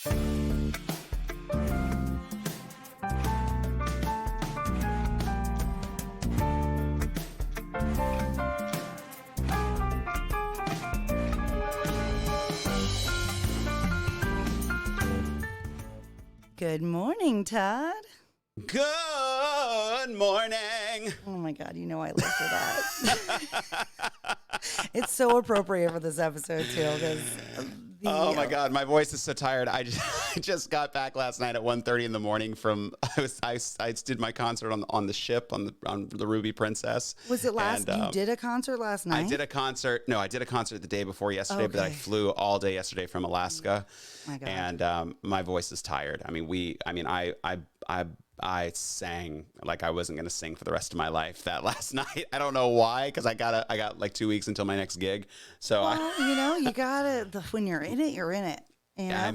Good morning, Todd. Good morning. Oh my God, you know I live for that. It's so appropriate for this episode too, because Oh my God, my voice is so tired. I just got back last night at 1:30 in the morning from I did my concert on the ship on the Ruby Princess. Was it last? You did a concert last night? I did a concert. No, I did a concert the day before yesterday, but I flew all day yesterday from Alaska. My God. And my voice is tired. I sang like I wasn't going to sing for the rest of my life that last night. I don't know why, because I got like 2 weeks until my next gig. So you got it. When you're in it, you're in it. Yeah,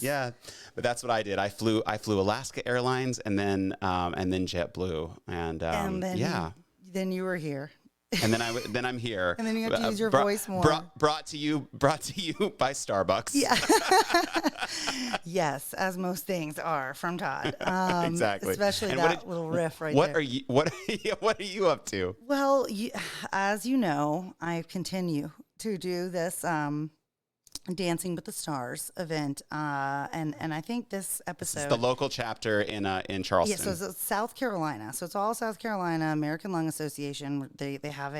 yeah. But that's what I did. I flew Alaska Airlines and then JetBlue, and then then you were here. And then I'm here. And then you have to use your voice more. Brought to you by Starbucks. Yeah. Yes, as most things are from Todd. Exactly. Especially that little riff right there. What are you up to? Well, as you know, I continue to do this Dancing with the Stars event, and I think this episode, it's the local chapter in Charleston. Yeah, so it's South Carolina. So it's all South Carolina American Lung Association. They have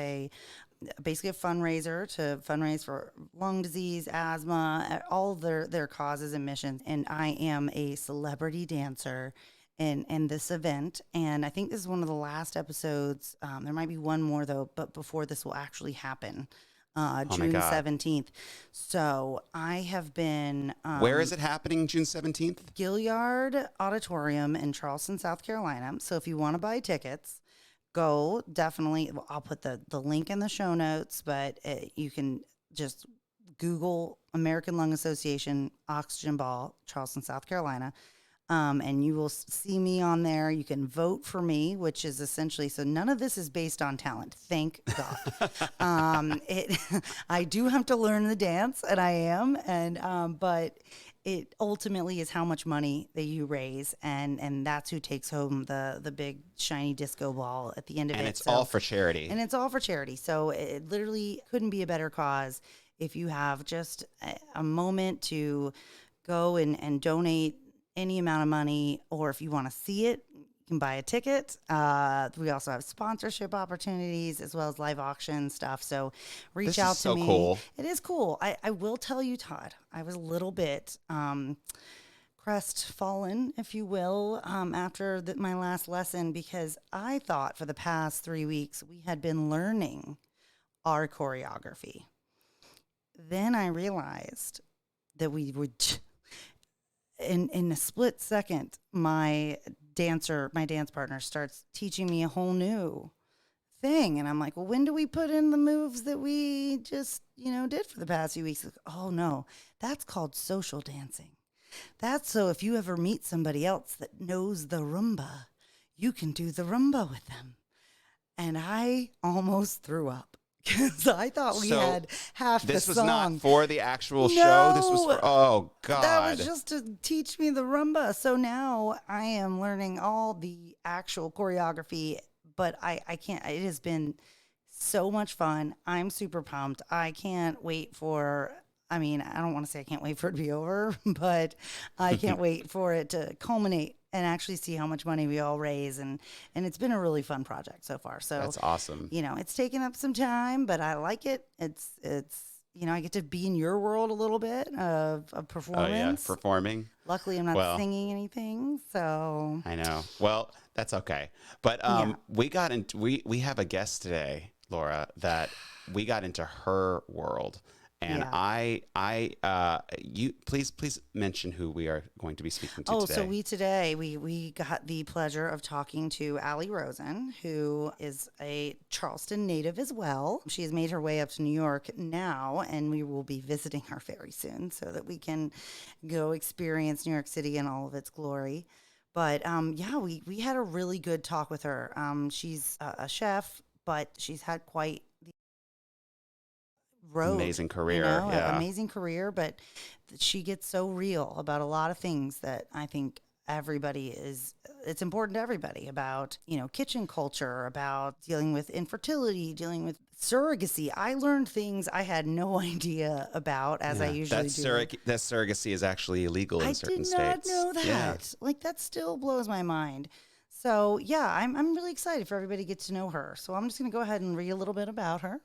basically a fundraiser to fundraise for lung disease, asthma, all their causes and missions. And I am a celebrity dancer in this event, and I think this is one of the last episodes. There might be one more though, but before this will actually happen. June 17th. So I have been... Where is it happening, June 17th? Gilliard Auditorium in Charleston, South Carolina. So if you want to buy tickets, go definitely. I'll put the link in the show notes, but you can just Google American Lung Association Oxygen Ball, Charleston, South Carolina. And you will see me on there. You can vote for me, which is essentially, so none of this is based on talent. Thank God. I do have to learn the dance, and I am, but it ultimately is how much money that you raise, and that's who takes home the big shiny disco ball at the end of it. And it's all for charity. And it's all for charity. So it literally couldn't be a better cause if you have just a moment to go and donate any amount of money, or if you want to see it, you can buy a ticket. We also have sponsorship opportunities as well as live auction stuff. So reach out to me. This is so cool. It is cool. I will tell you, Todd, I was a little bit crestfallen, if you will, after my last lesson, because I thought for the past 3 weeks we had been learning our choreography. Then I realized that we would... In a split second, my dance partner starts teaching me a whole new thing. And I'm like, well, when do we put in the moves that we just, did for the past few weeks? Like, oh no, that's called social dancing. That's so if you ever meet somebody else that knows the rumba, you can do the rumba with them. And I almost threw up. Because I thought we had half the song. This was not for the actual show. This was for, oh, God. That was just to teach me the rumba. So now I am learning all the actual choreography, but I can't. It has been so much fun. I'm super pumped. I can't wait for, I don't want to say I can't wait for it to be over, but I can't wait for it to culminate and actually see how much money we all raise. And it's been a really fun project so far. So that's awesome. It's taken up some time, but I like it. It's I get to be in your world a little bit of performance. Oh, yeah, performing. Luckily, I'm not singing anything, so. I know. Well, that's okay. But we have a guest today, Laura, that we got into her world. And you please mention who we are going to be speaking to today. So we got the pleasure of talking to Ali Rosen, who is a Charleston native as well. She has made her way up to New York now, and we will be visiting her very soon so that we can go experience New York City in all of its glory. But we had a really good talk with her. She's a chef, but she's had quite road. Amazing career. Amazing career, but she gets so real about a lot of things that I think it's important to everybody about, kitchen culture, about dealing with infertility, dealing with surrogacy. I learned things I had no idea about I usually do. That surrogacy is actually illegal in certain states. I did not know that. Yeah. Like, that still blows my mind. So, yeah, I'm really excited for everybody to get to know her. So I'm just going to go ahead and read a little bit about her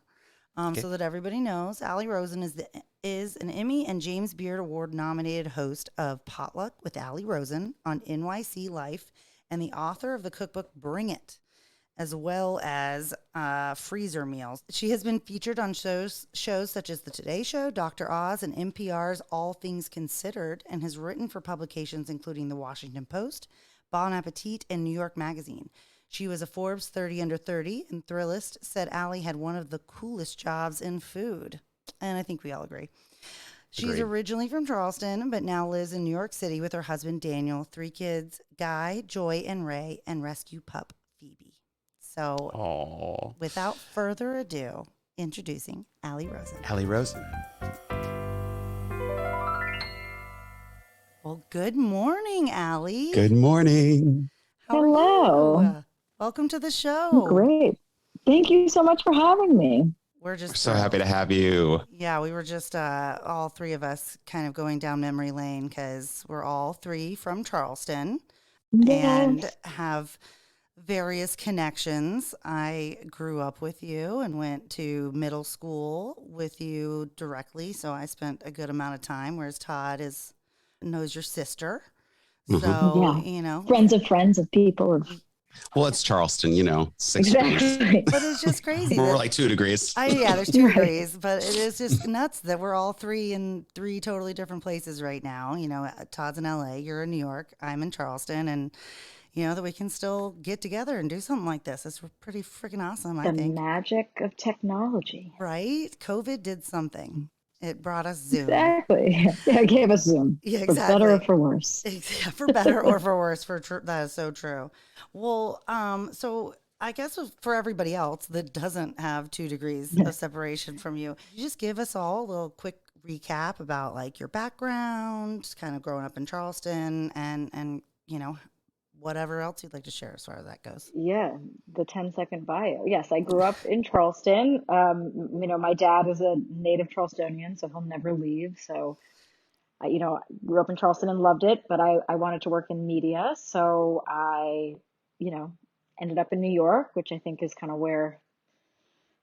so that everybody knows. Ali Rosen is an Emmy and James Beard Award nominated host of Potluck with Ali Rosen on NYC Life and the author of the cookbook Bring It, as well as freezer meals. She has been featured on shows such as The Today Show, Dr. Oz, and NPR's All Things Considered, and has written for publications including The Washington Post, Bon Appetit, and New York Magazine. She was a Forbes 30 Under 30, and Thrillist said Ali had one of the coolest jobs in food. And I think we all agree. She's originally from Charleston, but now lives in New York City with her husband, Daniel, 3 kids, Guy, Joy, and Ray, and rescue pup, Phoebe. So, without further ado, introducing Ali Rosen. Ali Rosen. Well, good morning, Ali. Good morning. Hello. Are you? Welcome to the show. Great. Thank you so much for having me. We're so happy to have you. Yeah, we were just all 3 of us kind of going down memory lane because we're all 3 from Charleston and have various connections. I grew up with you and went to middle school with you directly, so I spent a good amount of time, whereas Todd knows your sister. So, friends of people. Well, it's Charleston, 6 exactly. degrees. But it's just crazy. We're like 2 degrees. There's 2 degrees, but it is just nuts that we're all 3 in 3 totally different places right now. Todd's in LA, you're in New York, I'm in Charleston, and that we can still get together and do something like this. It's pretty freaking awesome, I think. The magic of technology. Right? COVID did something. It brought us Zoom. Exactly. Yeah, it gave us Zoom. Yeah, exactly. For better or for worse. Yeah, for better or for worse. That is so true. Well, so I guess for everybody else that doesn't have 2 degrees of separation from you, you just give us all a little quick recap about like your background, kind of growing up in Charleston, and whatever else you'd like to share as far as that goes. Yeah, the 10-second bio. Yes, I grew up in Charleston. My dad is a native Charlestonian, so he'll never leave. So, I grew up in Charleston and loved it, but I wanted to work in media. So I, ended up in New York, which I think is kind of where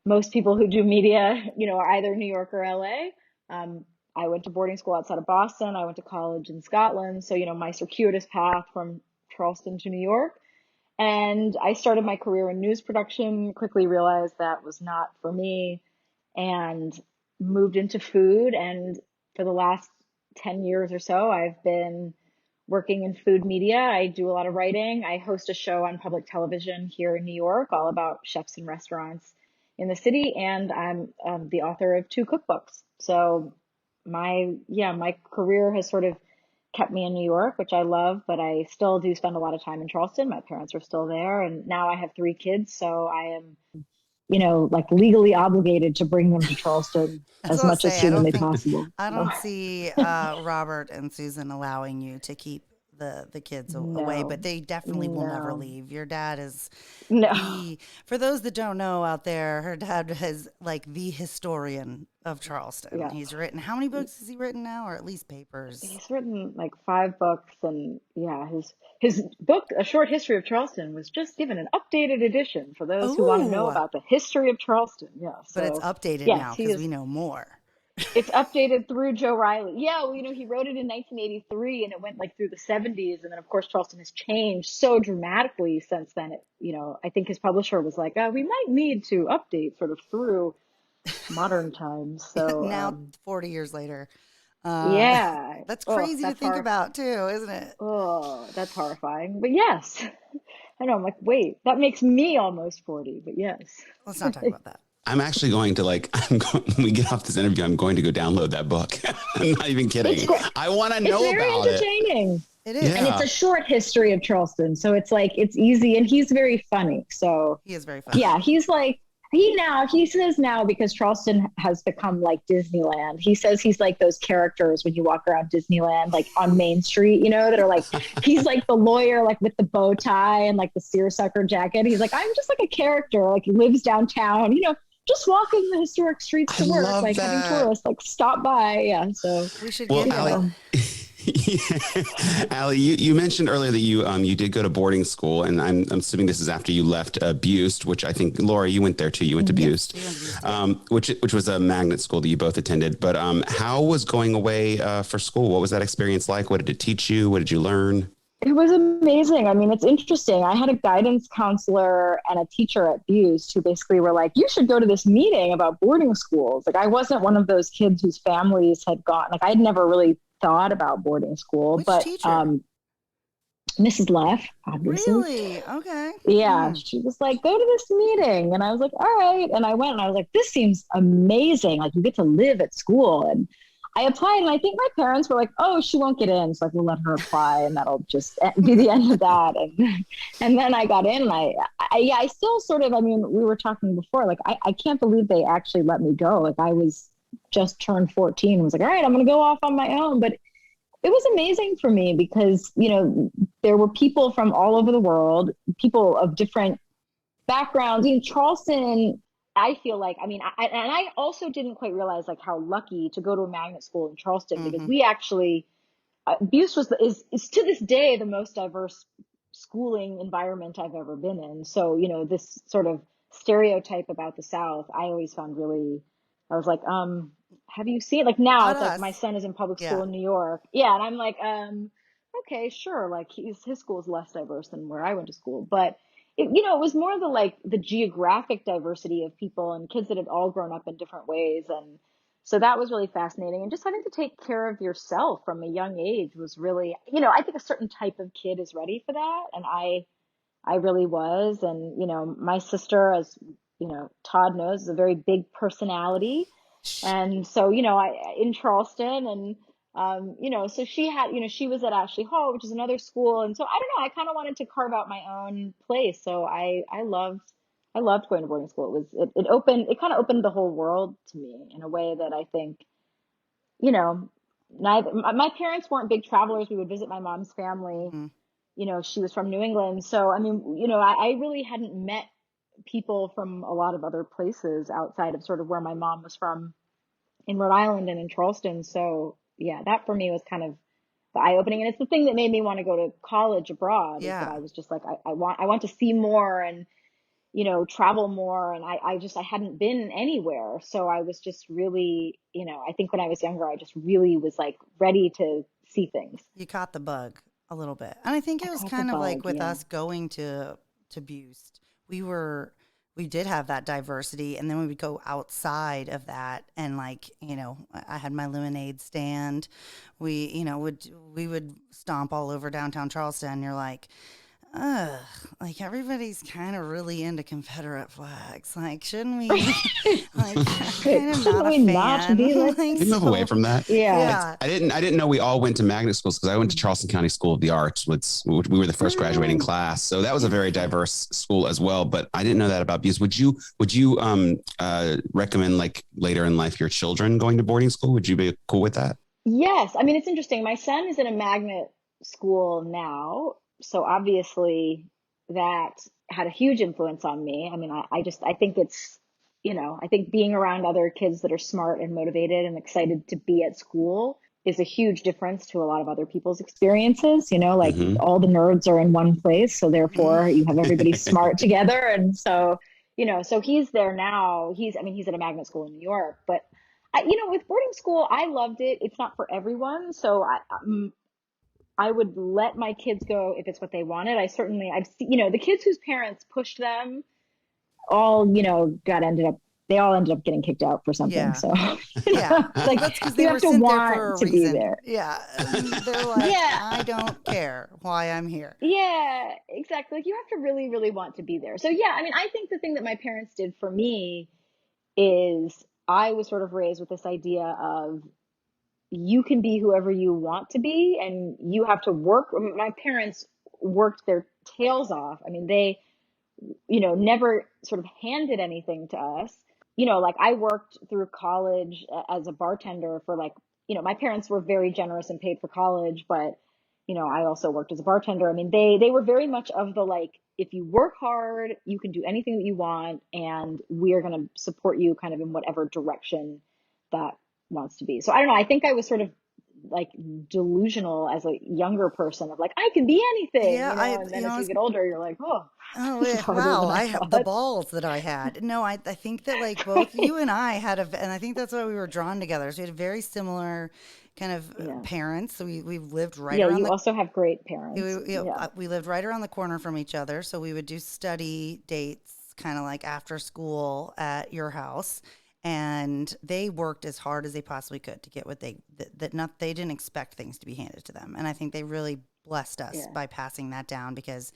most people who do media, are either New York or LA. I went to boarding school outside of Boston. I went to college in Scotland. So, my circuitous path from Charleston to New York. And I started my career in news production, quickly realized that was not for me, and moved into food. And for the last 10 years or so, I've been working in food media. I do a lot of writing. I host a show on public television here in New York, all about chefs and restaurants in the city. And I'm the author of 2 cookbooks. So my career has sort of kept me in New York, which I love, but I still do spend a lot of time in Charleston. My parents are still there, and now I have 3 kids, so I am, like legally obligated to bring them to Charleston as much as humanly possible. I don't see Robert and Susan allowing you to keep the kids away, but they definitely will never leave. Your dad is for those that don't know out there, her dad is like the historian of Charleston. Yeah. He's written, how many books has he written now, or at least papers? He's written like 5 books, and his book, A Short History of Charleston, was just given an updated edition for those who want to know about the history of Charleston. Yeah, but it's updated now because we know more. It's updated through Joe Riley. Yeah, well, he wrote it in 1983, and it went like through the 70s, and then of course Charleston has changed so dramatically since then. I think his publisher was like, we might need to update sort of through modern times. So now 40 years later. That's crazy to think about too, isn't it? Oh, that's horrifying. But yes, I know. I'm like, wait, that makes me almost 40. But yes, let's not talk about that. I'm actually going to when we get off this interview, I'm going to go download that book. I'm not even kidding. I want to know about it. It's very entertaining. It is. Yeah. And it's a short history of Charleston. So it's easy, and he's very funny. So he is very funny. Yeah. He's like, He says now, because Charleston has become like Disneyland, he says he's like those characters when you walk around Disneyland, like on Main Street, that are like, he's like the lawyer, like with the bow tie and like the seersucker jacket. He's like, I'm just like a character, like he lives downtown, just walking the historic streets to work, like having tourists like stop by. Yeah. So we should Well, get Ali, Ali, you mentioned earlier that you did go to boarding school, and I'm assuming this is after you left Buist, which I think, Laura, you went there too. You went to Buist, which was a magnet school that you both attended. But how was going away for school? What was that experience like? What did it teach you? What did you learn? it was amazing. I mean, it's interesting. I had a guidance counselor and a teacher at Buist who basically were like, you should go to this meeting about boarding schools. Like, I wasn't one of those kids whose families had gone, like, I'd never really thought about boarding school. Which but teacher? Mrs. Leff, obviously. Really? Okay. Yeah, she was like, go to this meeting. And I was like, all right. And I went and I was like, this seems amazing. Like, you get to live at school. And I applied, and I think my parents were like, oh, she won't get in. So like, we'll let her apply and that'll just be the end of that. And then I got in, and I still sort of, I mean, we were talking before, like, I can't believe they actually let me go. Like, I was just turned 14 and was like, all right, I'm going to go off on my own. But it was amazing for me because, there were people from all over the world, people of different backgrounds. Charleston, I feel like, I mean, I also didn't quite realize like how lucky to go to a magnet school in Charleston, because we actually, Buist is to this day the most diverse schooling environment I've ever been in. So, this sort of stereotype about the South, I always found really, I was like, have you seen, like, now it's like my son is in public school in New York. Yeah. And I'm like, okay, sure. Like, his school is less diverse than where I went to school, but it was more the geographic diversity of people and kids that had all grown up in different ways. And so that was really fascinating. And just having to take care of yourself from a young age was really, I think a certain type of kid is ready for that. And I really was. And, my sister, as, Todd knows, is a very big personality. And so, in Charleston, and, so she had, she was at Ashley Hall, which is another school. And so I don't know, I kind of wanted to carve out my own place. So I loved going to boarding school. It kind of opened the whole world to me in a way that I think, my parents weren't big travelers. We would visit my mom's family. She was from New England. So, I mean, I really hadn't met people from a lot of other places outside of sort of where my mom was from in Rhode Island and in Charleston. So yeah, that for me was kind of the eye opening. And it's the thing that made me want to go to college abroad. Is that I was just like, I want to see more and, travel more. And I hadn't been anywhere. So I was just really, I think when I was younger, I just really was like ready to see things. You caught the bug a little bit. And I think it was kind of like with us going to Buist, we did have that diversity, and then we would go outside of that, and like, I had my lemonade stand. We would stomp all over downtown Charleston, and you're like, ugh, like everybody's kind of really into Confederate flags. Like, shouldn't we? Like, kind of not a fan. Not be like, Can you move away from that? Yeah. I didn't know we all went to magnet schools, because I went to Charleston County School of the Arts. We were the first graduating class, so that was a very diverse school as well. But I didn't know that about Buist. Would you recommend, like, later in life your children going to boarding school? Would you be cool with that? Yes. I mean, it's interesting. My son is in a magnet school now. So obviously that had a huge influence on me. I mean, I think it's, I think being around other kids that are smart and motivated and excited to be at school is a huge difference to a lot of other people's experiences. Like all the nerds are in one place. So therefore you have everybody smart together. And so, so he's there now. He's at a magnet school in New York, but with boarding school, I loved it. It's not for everyone. So I would let my kids go if it's what they wanted. I've seen, the kids whose parents pushed them all, they all ended up getting kicked out for something. Yeah. So, like, that's because you they have were to sent want there for a to reason. be there. Yeah. They're like, I don't care why I'm here. Yeah, exactly. Like, you have to really, really want to be there. So yeah, I mean, I think the thing that my parents did for me is I was sort of raised with this idea of, you can be whoever you want to be, and you have to work. My parents worked their tails off. I mean, they never sort of handed anything to us. Like I worked through college as a bartender for like, my parents were very generous and paid for college, but, I also worked as a bartender. I mean, they were very much of the like, if you work hard, you can do anything that you want, and we are going to support you kind of in whatever direction that wants to be. So I don't know. I think I was sort of like delusional as a younger person of like, I can be anything, Yeah, and then as you get older, you're like, this is harder wow, than I I have the thought. balls that I had. No, I think that like both you and I had and I think that's why we were drawn together. So we had very similar kind of Yeah. parents. So we lived right Yeah, around you the also have great parents. Yeah. we lived right around the corner from each other. So we would do study dates kind of like after school at your house. And they worked as hard as they possibly could to get what they didn't expect things to be handed to them. And I think they really blessed us by passing that down, because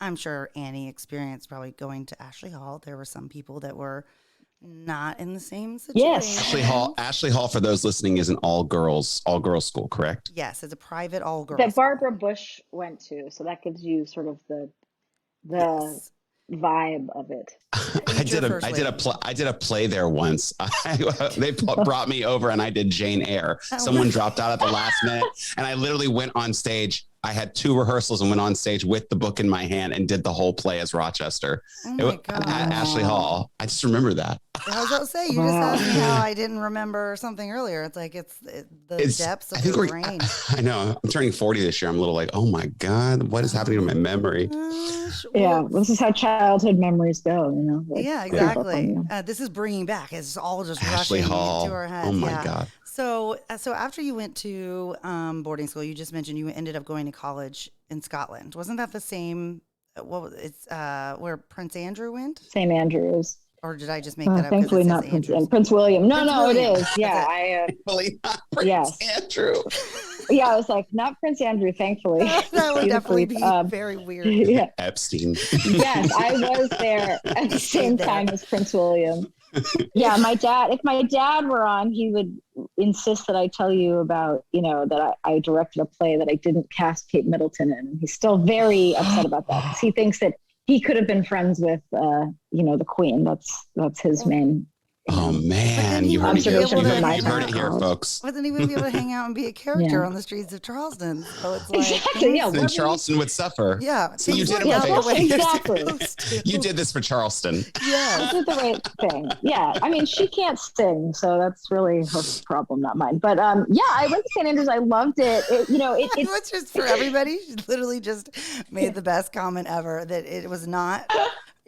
I'm sure Annie experienced probably going to Ashley Hall. There were some people that were not in the same situation. Yes. Ashley Hall, for those listening, is an all girls school, correct? Yes, it's a private all girls That Barbara Bush went to, so that gives you sort of the Yes. vibe of it. I did a play there once. They brought me over and I did Jane Eyre. Someone dropped out at the last minute, and I literally went on stage. I had 2 rehearsals and went on stage with the book in my hand and did the whole play as Rochester. Oh my God. At Ashley Hall. I just remember that. I was about to say, you just asked me how I didn't remember something earlier. It's like it's the depths of your brain. I know. I'm turning 40 this year. I'm a little like, oh my God, what is happening to my memory? Yeah, this is how childhood memories go, Like, yeah, exactly. This is bringing back. It's all just Ashley rushing Hall. into our heads. Oh my God. So after you went to boarding school, you just mentioned you ended up going to college in Scotland. Wasn't that the same? What was it's where Prince Andrew went? St. Andrews. Or did I just make that up? Thankfully, not Prince William. No, William. It is. Yeah, Thankfully, not Prince Andrew. Yeah, I was like, not Prince Andrew. Thankfully, that would definitely be very weird. Yeah. Epstein. Yes, I was there at the same time as Prince William. Yeah, if my dad were on, he would insist that I tell you about, that I directed a play that I didn't cast Kate Middleton in. He's still very upset about that, because he thinks that he could have been friends with, the Queen. That's his main. Oh man, you heard it here, folks. Wasn't even be able to hang out and be a character on the streets of Charleston. So it's like exactly, then Charleston would suffer. Yeah, so you did exactly. You did this for Charleston. Yeah, I did the right thing. Yeah, I mean, she can't sing, so that's really her problem, not mine. But I went to St. Andrews. I loved it. It's just for everybody. She literally just made the best comment ever, that it was not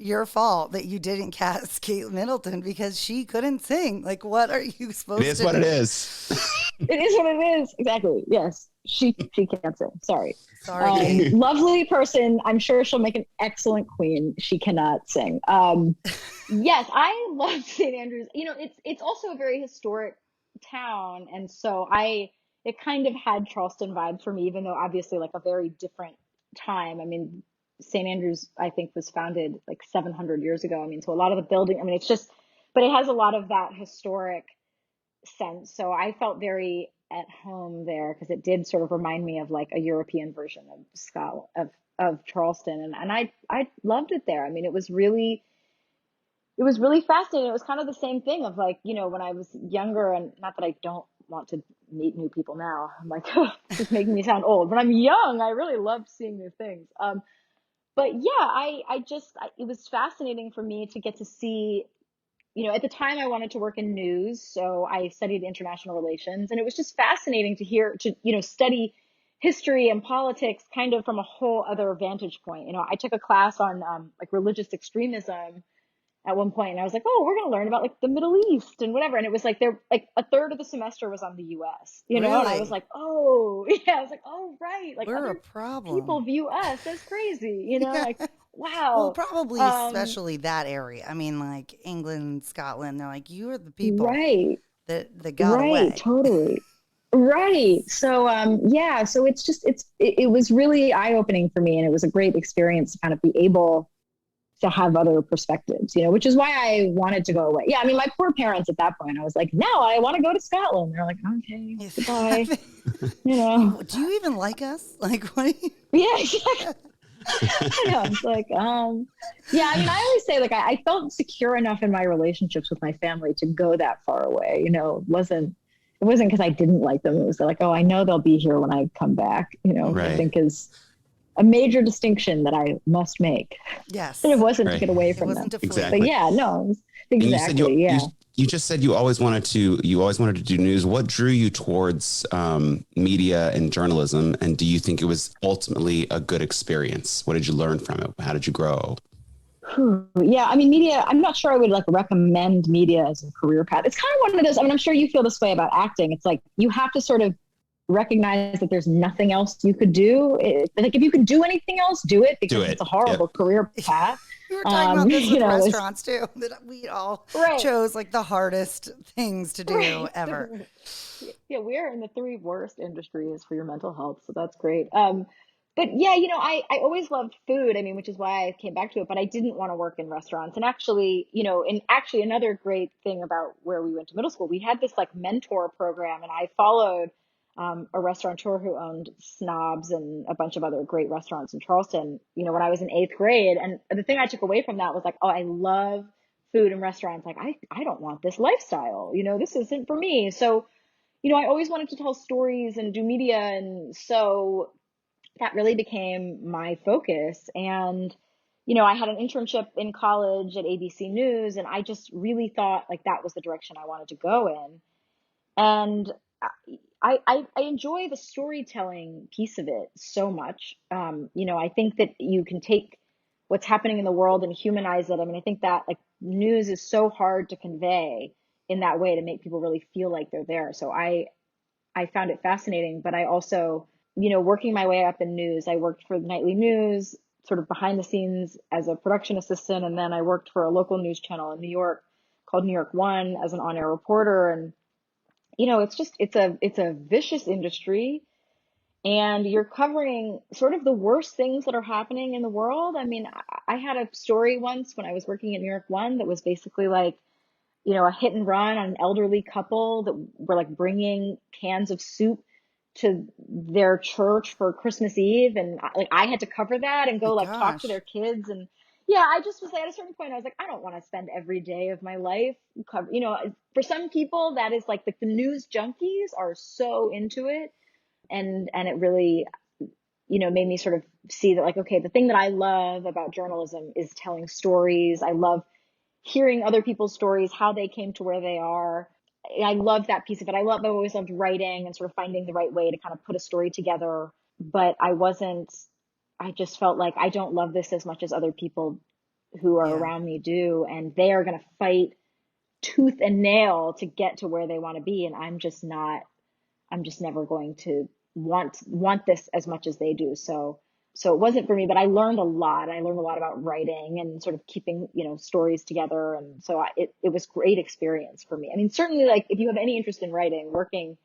your fault that you didn't cast Kate Middleton because she couldn't sing. Like, what are you supposed to do? It is what it is. It is what it is. Exactly. Yes. She can't sing. Sorry. Kate. Lovely person. I'm sure she'll make an excellent queen. She cannot sing. Yes, I love St. Andrews. It's also a very historic town. And so it kind of had Charleston vibes for me, even though obviously like a very different time. I mean, St. Andrews, I think, was founded like 700 years ago. I mean, so a lot of the building, but it has a lot of that historic sense. So I felt very at home there, because it did sort of remind me of like a European version of Scotland, of Charleston. And I loved it there. I mean, it was really fascinating. It was kind of the same thing of like, when I was younger, and not that I don't want to meet new people now. I'm like, this is making me sound old. When I'm young, I really loved seeing new things. But yeah, it was fascinating for me to get to see, at the time I wanted to work in news. So I studied international relations, and it was just fascinating to study history and politics kind of from a whole other vantage point. I took a class on like religious extremism at one point, and I was like, oh, we're going to learn about like the Middle East and whatever. And it was like a third of the semester was on the US, Really? And I was like, oh, yeah, I was like, oh, right. Like we're other a problem. People view us as crazy, like, wow. Well, probably especially that area. I mean, like England, Scotland, they're like, you are the people that got away. Right, totally. Right. So, so it was really eye-opening for me, and it was a great experience to kind of be able to have other perspectives, which is why I wanted to go away. Yeah. I mean, my poor parents at that point, I was like, no, I want to go to Scotland. They're like, okay, goodbye. Do you even like us? Like, what do you? Yeah. I know. It's like, yeah, I mean, I always say like I felt secure enough in my relationships with my family to go that far away. It wasn't because I didn't like them. It was like, oh, I know they'll be here when I come back, which I Right. think is a major distinction that I must make. And it Yes. wasn't to Right. get away It from them. wasn't to flee. But Exactly. yeah, no, And you said exactly. Yeah. you just said you always wanted to do news. What drew you towards media and journalism? And do you think it was ultimately a good experience? What did you learn from it? How did you grow? Yeah, I mean, media, I'm not sure I would like recommend media as a career path. It's kind of one of those, I mean, I'm sure you feel this way about acting. It's like you have to sort of recognize that there's nothing else you could do. Like if you could do anything else, do it, Do because it. it's a horrible career path. We were talking about this with it's restaurants too, that we all right, chose like the hardest things to do right. ever. Yeah, we're in the three worst industries for your mental health, so that's great. But yeah, I always loved food. I mean, which is why I came back to it. But I didn't want to work in restaurants. And actually, another great thing about where we went to middle school, we had this like mentor program, and I followed a restaurateur who owned Snobs and a bunch of other great restaurants in Charleston. When I was in eighth grade, and the thing I took away from that was like, oh, I love food and restaurants. Like, I don't want this lifestyle. This isn't for me. So I always wanted to tell stories and do media. And so that really became my focus. And, I had an internship in college at ABC News, and I just really thought like that was the direction I wanted to go in. And I enjoy the storytelling piece of it so much. I think that you can take what's happening in the world and humanize it. I mean, I think that like news is so hard to convey in that way to make people really feel like they're there. So I found it fascinating, but I also, working my way up in news, I worked for the nightly news, sort of behind the scenes as a production assistant. And then I worked for a local news channel in New York called New York One as an on-air reporter. And, it's a vicious industry, and you're covering sort of the worst things that are happening in the world. I mean, I had a story once when I was working at New York One that was basically like, a hit and run on an elderly couple that were like bringing cans of soup to their church for Christmas Eve. And I had to cover that and My go like talk to gosh. their kids. And yeah, I just was like, at a certain point, I was like, I don't want to spend every day of my life for some people that is like the news junkies are so into it. And it really, made me sort of see that like, okay, the thing that I love about journalism is telling stories. I love hearing other people's stories, how they came to where they are. I love that piece of it. I've always loved writing and sort of finding the right way to kind of put a story together. But I just felt like I don't love this as much as other people who are Yeah. around me do. And they are going to fight tooth and nail to get to where they want to be. And I'm just never going to want this as much as they do. So it wasn't for me, but I learned a lot. I learned a lot about writing and sort of keeping, stories together. And so it was great experience for me. I mean, certainly like if you have any interest in writing, working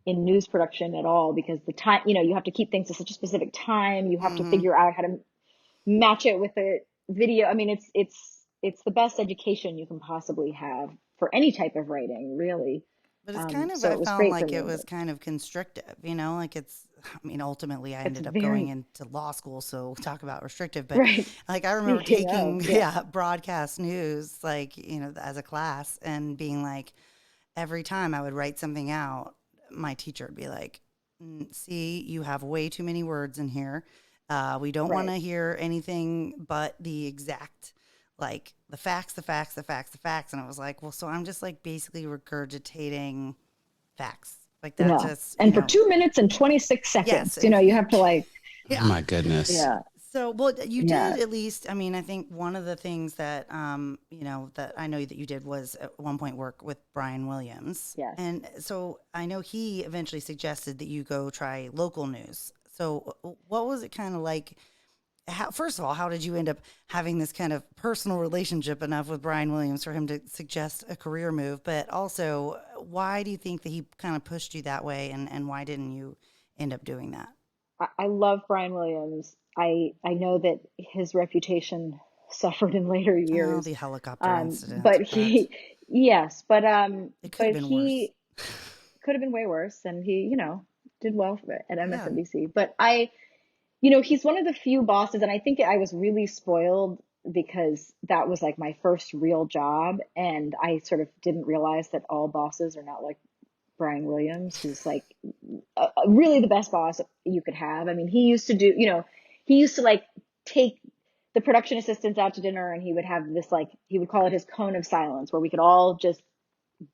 in news production at all, because the time, you have to keep things at such a specific time. You have to Hmm. figure out how to match it with the video. I mean, it's the best education you can possibly have for any type of writing, really. But it's kind of, So I it was found great for like it me, was but kind of constrictive, like I mean, ultimately I it's ended up going very into law school. So talk about restrictive, but right. like I remember You know, taking, yeah. broadcast news, like, as a class and being like, every time I would write something out, my teacher would be like, see, you have way too many words in here. We don't want Right. to hear anything but the exact, like the facts, the facts, the facts, the facts. And I was like, well, so I'm just like basically regurgitating facts. Like that Yeah. just, And for 2 minutes and 26 yes. seconds, you have to like, Oh Yeah. my goodness. yeah, So, well, you yeah, did at least. I mean, I think one of the things that, that I know that you did was at one point work with Brian Williams, yes. and so I know he eventually suggested that you go try local news. So, what was it kind of like? First of all, how did you end up having this kind of personal relationship enough with Brian Williams for him to suggest a career move? But also, why do you think that he kind of pushed you that way, and why didn't you end up doing that? I love Brian Williams. I know that his reputation suffered in later Oh, years. the helicopter incident, But but yes, it could have but been worse. he could have been way worse, and he, did well for it at Yeah. MSNBC. But I He's one of the few bosses, and I think I was really spoiled because that was like my first real job, and I sort of didn't realize that all bosses are not like Brian Williams, who's like really the best boss you could have. I mean, he used to like take the production assistants out to dinner, and he would have this like, he would call it his cone of silence, where we could all just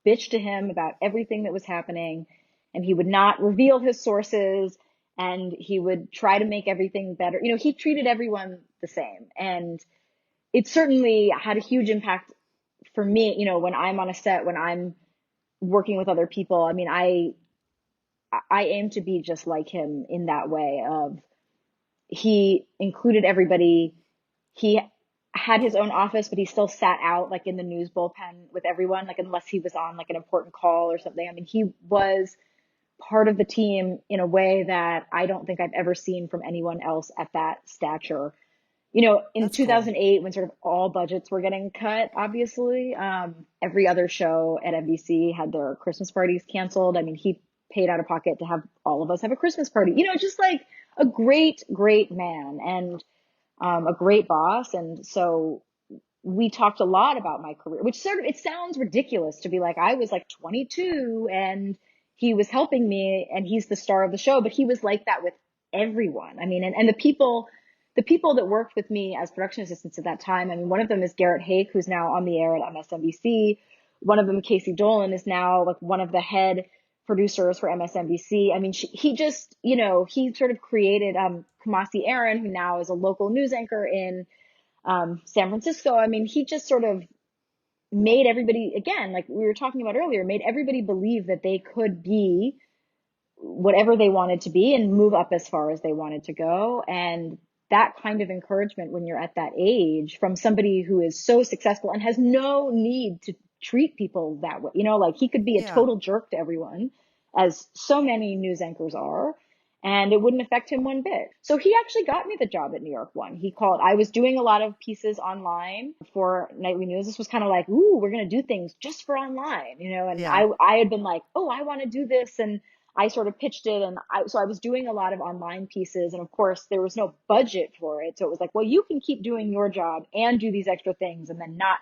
bitch to him about everything that was happening, and he would not reveal his sources, and he would try to make everything better. He treated everyone the same, and it certainly had a huge impact for me, when I'm on a set, when I'm working with other people. I mean, I aim to be just like him in that way of, he included everybody. He had his own office, but he still sat out like in the news bullpen with everyone, like unless he was on like an important call or something. I mean, he was part of the team in a way that I don't think I've ever seen from anyone else at that stature. In That's cool. 2008, when sort of all budgets were getting cut, obviously, every other show at NBC had their Christmas parties canceled. I mean, he paid out of pocket to have all of us have a Christmas party. Just like a great, great man, and a great boss. And so we talked a lot about my career, which sort of, it sounds ridiculous to be like, I was like 22 and he was helping me and he's the star of the show, but he was like that with everyone. I mean, and the people that worked with me as production assistants at that time, I mean, one of them is Garrett Hake, who's now on the air at MSNBC. One of them, Casey Dolan, is now like one of the head producers for MSNBC. I mean, he just, he sort of created Kamasi Aaron, who now is a local news anchor in San Francisco. I mean, he just sort of made everybody, again, like we were talking about earlier, made everybody believe that they could be whatever they wanted to be and move up as far as they wanted to go. And that kind of encouragement when you're at that age from somebody who is so successful and has no need to treat people that way, like he could be a Yeah. total jerk to everyone, as so many news anchors are, and it wouldn't affect him one bit. So he actually got me the job at New York One. He called, I was doing a lot of pieces online for nightly news. This was kind of like, ooh, we're going to do things just for online, and Yeah. I had been like, oh, I want to do this. And I sort of pitched it, and so I was doing a lot of online pieces, and of course there was no budget for it. So it was like, well, you can keep doing your job and do these extra things and then not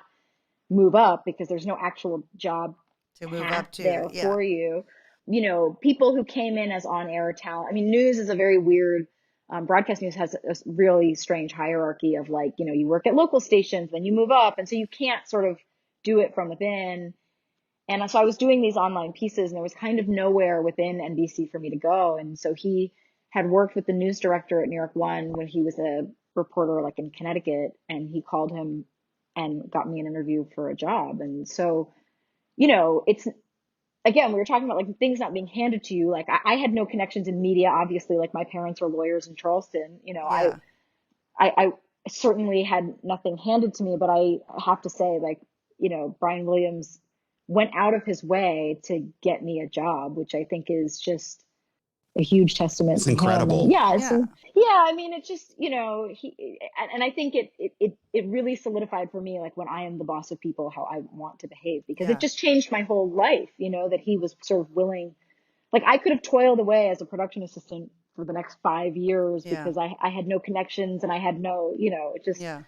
move up because there's no actual job To move path up to. there Yeah. for you. People who came in as on-air talent. I mean, news is a very weird, broadcast news has a really strange hierarchy of like, you work at local stations, then you move up. And so you can't sort of do it from within. And so I was doing these online pieces, and there was kind of nowhere within NBC for me to go. And so he had worked with the news director at New York One when he was a reporter like in Connecticut, and he called him and got me an interview for a job. And so, it's, again, we were talking about like things not being handed to you. Like I had no connections in media, obviously, like my parents were lawyers in Charleston. Yeah. I certainly had nothing handed to me, but I have to say, like, Brian Williams went out of his way to get me a job, which I think is just a huge testament It's to him. And incredible. yeah, Yeah. I mean, it just, and I think it really solidified for me, like when I am the boss of people, how I want to behave, because it Yeah. just changed my whole life, that he was sort of willing, like I could have toiled away as a production assistant for the next 5 years Yeah. because I had no connections and I had no, it just, Yeah.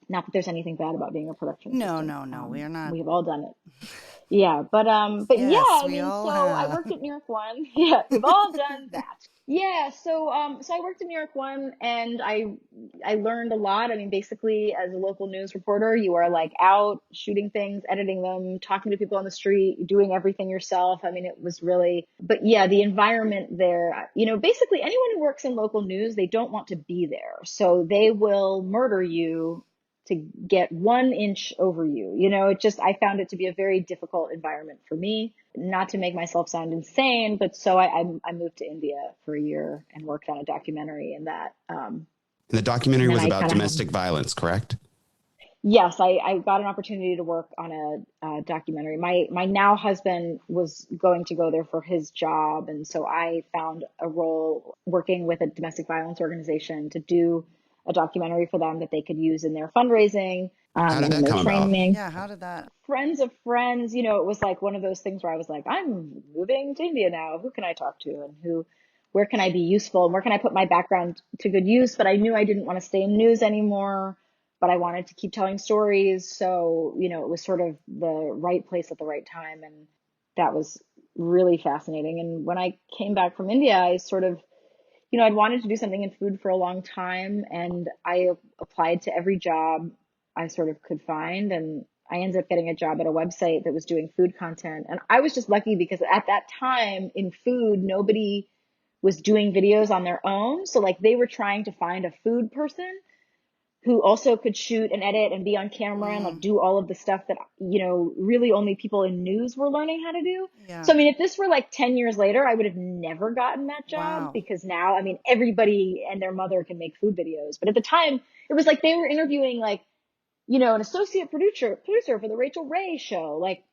not that there's anything bad about being a production No, assistant. no, no. We are not. We've all done it. Yeah, but yeah, Yes, I we mean, all so I have. worked at New York One. Yeah, we've all done that. Yeah, so I worked at New York One, and I learned a lot. I mean, basically, as a local news reporter, you are like out shooting things, editing them, talking to people on the street, doing everything yourself. I mean, it was really, but yeah, the environment there, basically anyone who works in local news, they don't want to be there. So they will murder you to get 1 inch over you. I found it to be a very difficult environment for me, not to make myself sound insane, but so I moved to India for a year and worked on a documentary in that. And the And documentary then was I about kind of had, domestic violence, correct? yes, I got an opportunity to work on a documentary. My now husband was going to go there for his job. And so I found a role working with a domestic violence organization to do a documentary for them that they could use in their fundraising, How did and in that their come about? training. Yeah. How did that? Friends of friends, it was like one of those things where I was like, I'm moving to India now. Who can I talk to? And who where can I be useful and where can I put my background to good use? But I knew I didn't want to stay in news anymore, but I wanted to keep telling stories. So, it was sort of the right place at the right time. And that was really fascinating. And when I came back from India, I sort of, I'd wanted to do something in food for a long time, and I applied to every job I sort of could find. And I ended up getting a job at a website that was doing food content. And I was just lucky because at that time in food, nobody was doing videos on their own. So like they were trying to find a food person who also could shoot and edit and be on camera and like do all of the stuff that, really only people in news were learning how to do. Yeah. So, I mean, if this were like 10 years later, I would have never gotten that job. Wow. Because now, I mean, everybody and their mother can make food videos. But at the time, it was like they were interviewing like, an associate producer for the Rachel Ray show. Like,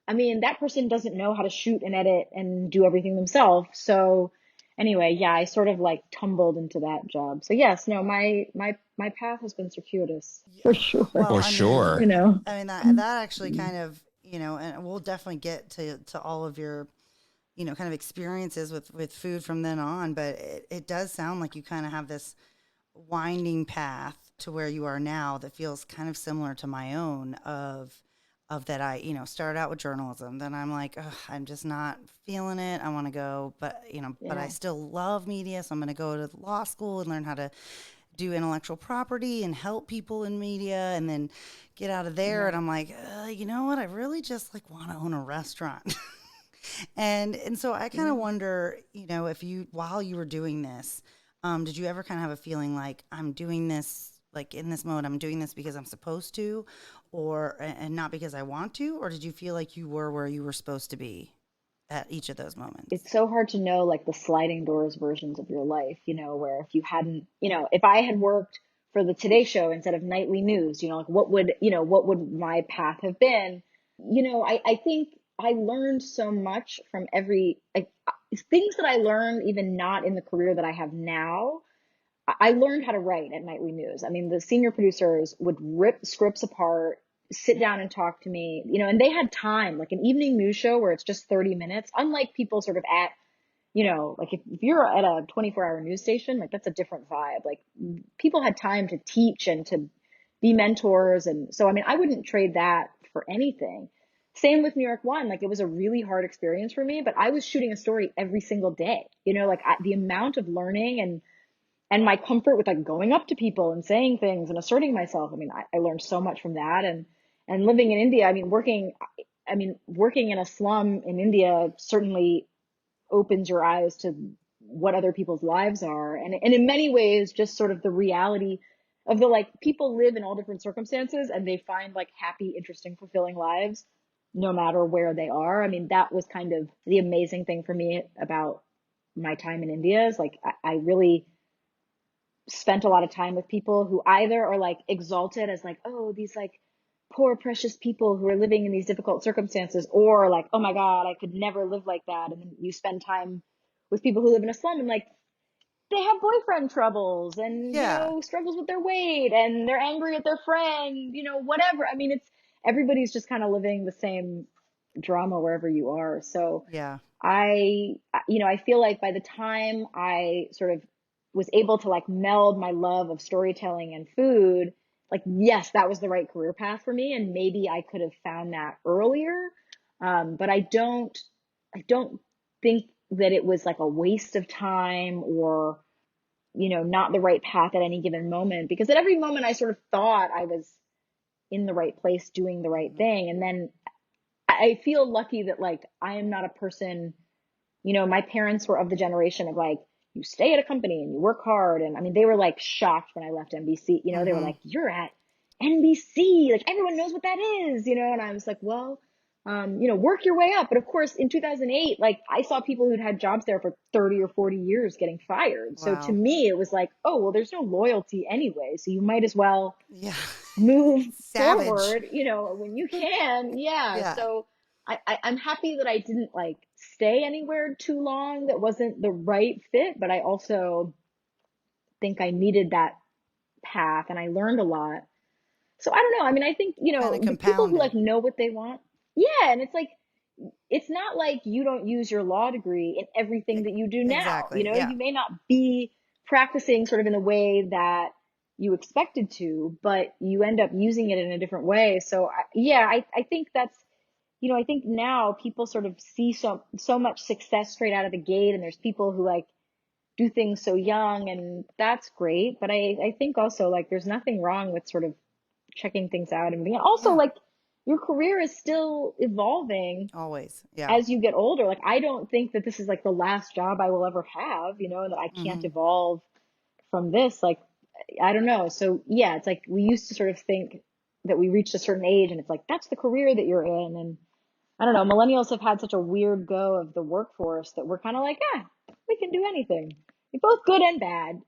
I mean, that person doesn't know how to shoot and edit and do everything themselves. So anyway, yeah, I sort of like tumbled into that job. So yes, no, my path has been circuitous for sure. Well, For sure. I mean that actually kind of, and we'll definitely get to all of your, kind of experiences with food from then on, but it does sound like you kind of have this winding path to where you are now that feels kind of similar to my own of that I, started out with journalism. Then I'm like, ugh, I'm just not feeling it. I want to go, but but I still love media. So I'm going to go to law school and learn how to do intellectual property and help people in media, and then get out of there. And I'm like, you know what? I really just like want to own a restaurant. and so I kind of wonder, if you, while you were doing this, did you ever kind of have a feeling like I'm doing this, like in this mode, I'm doing this because I'm supposed to, and not because I want to? Or did you feel like you were where you were supposed to be at each of those moments? It's so hard to know like the sliding doors versions of your life, where if you hadn't, if I had worked for the Today Show instead of nightly news, like what would my path have been? I think I learned so much from things that I learned even not in the career that I have now. I learned how to write at nightly news. I mean, the senior producers would rip scripts apart, sit down and talk to me, and they had time, like an evening news show where it's just 30 minutes, unlike people sort of at, like if you're at a 24-hour news station, like that's a different vibe. Like people had time to teach and to be mentors. And so, I mean, I wouldn't trade that for anything. Same with New York One. Like it was a really hard experience for me, but I was shooting a story every single day, like the amount of learning and my comfort with like going up to people and saying things and asserting myself. I mean, I learned so much from that. And living in India, working in a slum in India certainly opens your eyes to what other people's lives are. And in many ways, just sort of the reality of the, like, people live in all different circumstances and they find like happy, interesting, fulfilling lives no matter where they are. I mean, that was kind of the amazing thing for me about my time in India is like, I really spent a lot of time with people who either are like exalted as like, oh, these like poor, precious people who are living in these difficult circumstances, or like, oh my God, I could never live like that. And then you spend time with people who live in a slum and like, they have boyfriend troubles and, struggles with their weight and they're angry at their friend, whatever. I mean, everybody's just kind of living the same drama wherever you are. So Yeah. I feel like by the time I sort of was able to like meld my love of storytelling and food, like, yes, that was the right career path for me. And maybe I could have found that earlier. But I don't think that it was like a waste of time or, not the right path at any given moment, because at every moment I sort of thought I was in the right place doing the right thing. And then I feel lucky that like, I am not a person, my parents were of the generation of like, you stay at a company and you work hard. And I mean, they were like shocked when I left NBC, they were like, you're at NBC, like everyone knows what that is, and I was like, well, work your way up. But of course, in 2008, like I saw people who'd had jobs there for 30 or 40 years getting fired. So to me, it was like, oh, well, there's no loyalty anyway. So you might as well move forward, when you can. Yeah. So I'm happy that I didn't like stay anywhere too long that wasn't the right fit, but I also think I needed that path and I learned a lot. So I don't know. I mean, I think, Kind of the people who compounded. like know what they want. Yeah. And it's like, it's not like you don't use your law degree in everything that you do now. Exactly. Yeah. You may not be practicing sort of in the way that you expected to, but you end up using it in a different way. So I think that's, I think now people sort of see so much success straight out of the gate, and there's people who like do things so young, and that's great. But I think also like there's nothing wrong with sort of checking things out and being also Yeah. like your career is still evolving Always. Yeah. as you get older. Like I don't think that this is like the last job I will ever have, and that I can't evolve from this. Like I don't know. So yeah, it's like we used to sort of think that we reached a certain age and it's like that's the career that you're in. And I don't know, millennials have had such a weird go of the workforce that we're kind of like, we can do anything. You're both good and bad.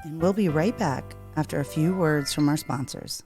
And we'll be right back after a few words from our sponsors.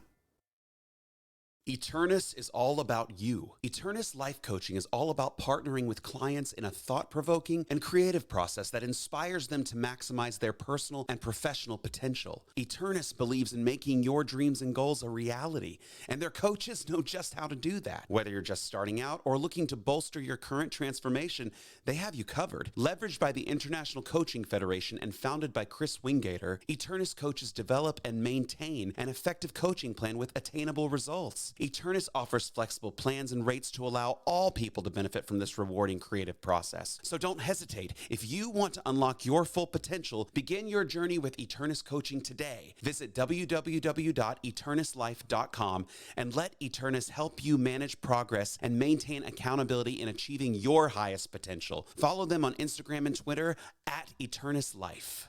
Eternus is all about you. Eternus Life Coaching is all about partnering with clients in a thought-provoking and creative process that inspires them to maximize their personal and professional potential. Eternus believes in making your dreams and goals a reality, and their coaches know just how to do that. Whether you're just starting out or looking to bolster your current transformation, they have you covered. Leveraged by the International Coaching Federation and founded by Chris Wingater, Eternus coaches develop and maintain an effective coaching plan with attainable results. Eternus offers flexible plans and rates to allow all people to benefit from this rewarding creative process. So don't hesitate. If you want to unlock your full potential, begin your journey with Eternus Coaching today. Visit www.eternuslife.com and let Eternus help you manage progress and maintain accountability in achieving your highest potential. Follow them on Instagram and Twitter at EternusLife.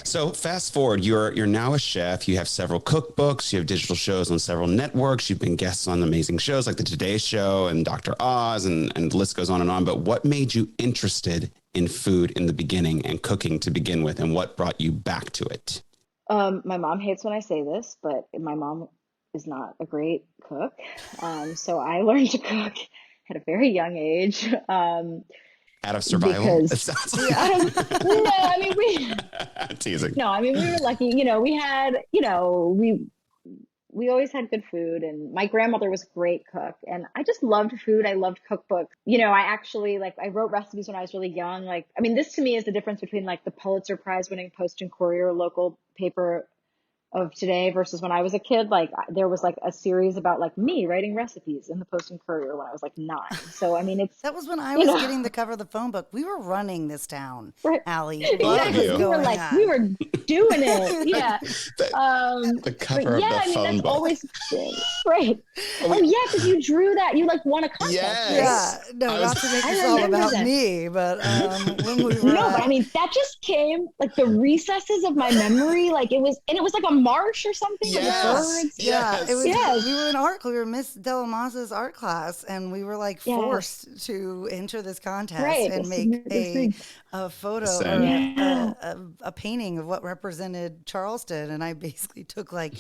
So fast forward, you're now a chef. You have several cookbooks. You have digital shows on several networks. You've been guests on amazing shows like the Today Show and Dr. Oz, and the list goes on and on. But what made you interested in food in the beginning and cooking to begin with, and what brought you back to it? My mom hates when I say this, but my mom is not a great cook. So I learned to cook at a very young age. Out of survival, because it sounds like. no, I mean Teasing. No, I mean we were lucky. We had, we always had good food, and my grandmother was a great cook, and I just loved food. I loved cookbooks. I actually I wrote recipes when I was really young. Like, I mean, this to me is the difference between like the Pulitzer Prize winning Post and Courier local paper of today versus when I was a kid. Like there was like a series about like me writing recipes in the Post and Courier when I was like 9. So I mean, That was when I was getting the cover of the phone book. We were running this town, right. Ali. Exactly. We were we were doing it. Yeah. The cover of the phone that's book. always been right. Oh yeah, because you drew that. You won a contest. Yes. Right? Yeah, no, not to make this all about me, but when we were no, but I mean that just came like the recesses of my memory. Like it was like a marsh or something. Yes. Like birds. Yeah, it was. Yes. We were in art. We were Miss Delamassa's art class, and we were like forced to enter this contest and make a photo, a painting of what represented Charleston. And I basically took like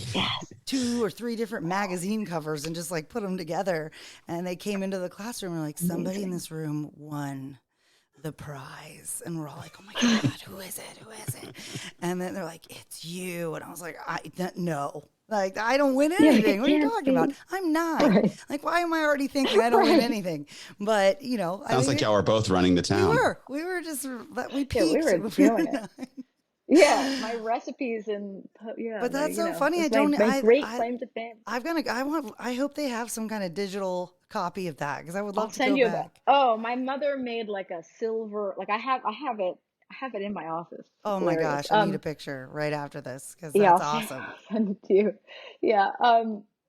2 or 3 different magazine covers and just like put them together. And they came into the classroom and like, somebody in this room won the prize, and we're all like, oh my god, who is it? And then they're like, it's you. And I was like, no, like I don't win anything. What are you talking about? I'm 9. Right. Like, why am I already thinking I don't win anything? But sounds like y'all were both running the town. We were just we peaked. We were doing it. Yeah, my recipes and But that's so funny. My great claim to fame. I hope they have some kind of digital copy of that, because I would love to send go you back. That. Oh, my mother made like a silver. Like I have it in my office. Oh my gosh, I need a picture right after this, because that's awesome. I'll send it to you. Yeah.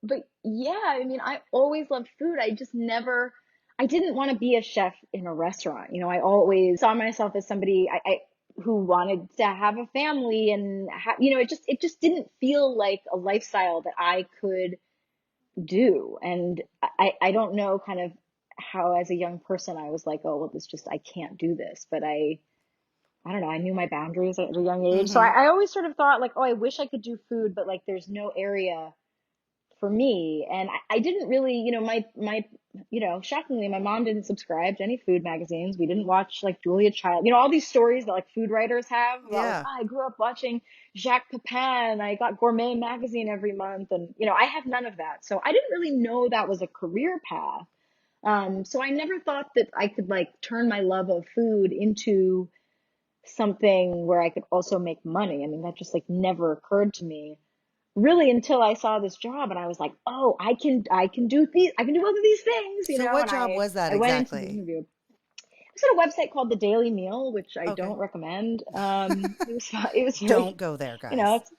But yeah, I mean, I always loved food. I didn't want to be a chef in a restaurant. I always saw myself as somebody who wanted to have a family, and it just didn't feel like a lifestyle that I could do. And I don't know kind of how as a young person I was like, oh well, I can't do this. But I don't know, I knew my boundaries at a young age. So I always sort of thought like, oh, I wish I could do food, but like there's no area for me. And I didn't really, my shockingly, my mom didn't subscribe to any food magazines. We didn't watch like Julia Child, all these stories that like food writers have about like, Yeah. I grew up watching Jacques Pepin. I got Gourmet magazine every month. And, I have none of that. So I didn't really know that was a career path. So I never thought that I could like turn my love of food into something where I could also make money. I mean, that just like never occurred to me really until I saw this job and I was like, oh, I can do both of these things, So what and job was that I went into the exactly? interview. It was at a website called The Daily Meal, which I Okay. don't recommend. It was very, Don't go there, you know, guys. it's,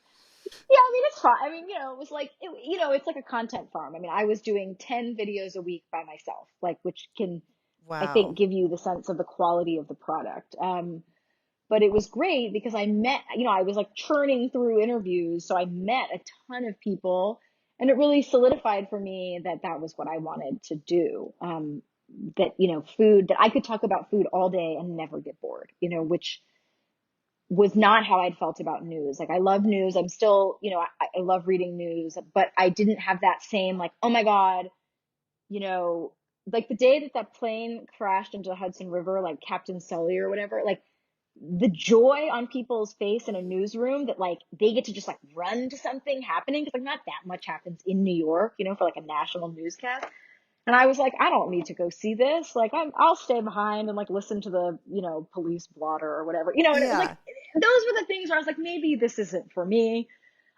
yeah, I mean, it's fine. I mean, it was like, it's like a content farm. I mean, I was doing 10 videos a week by myself, like, which can, I think, Wow. give you the sense of the quality of the product. But it was great because I met, I was like churning through interviews. So I met a ton of people and it really solidified for me that that was what I wanted to do. That, food, that I could talk about food all day and never get bored, which was not how I'd felt about news. Like I love news. I'm still, I love reading news, but I didn't have that same like, oh my God, you know, like the day that that plane crashed into the Hudson River, like Captain Sully or whatever, like the joy on people's face in a newsroom that like they get to just like run to something happening because like not that much happens in New York, for like a national newscast. And I was like, I don't need to go see this. Like I'll stay behind and like listen to the, police blotter or whatever, and it was like, Yeah. those were the things where I was like, maybe this isn't for me.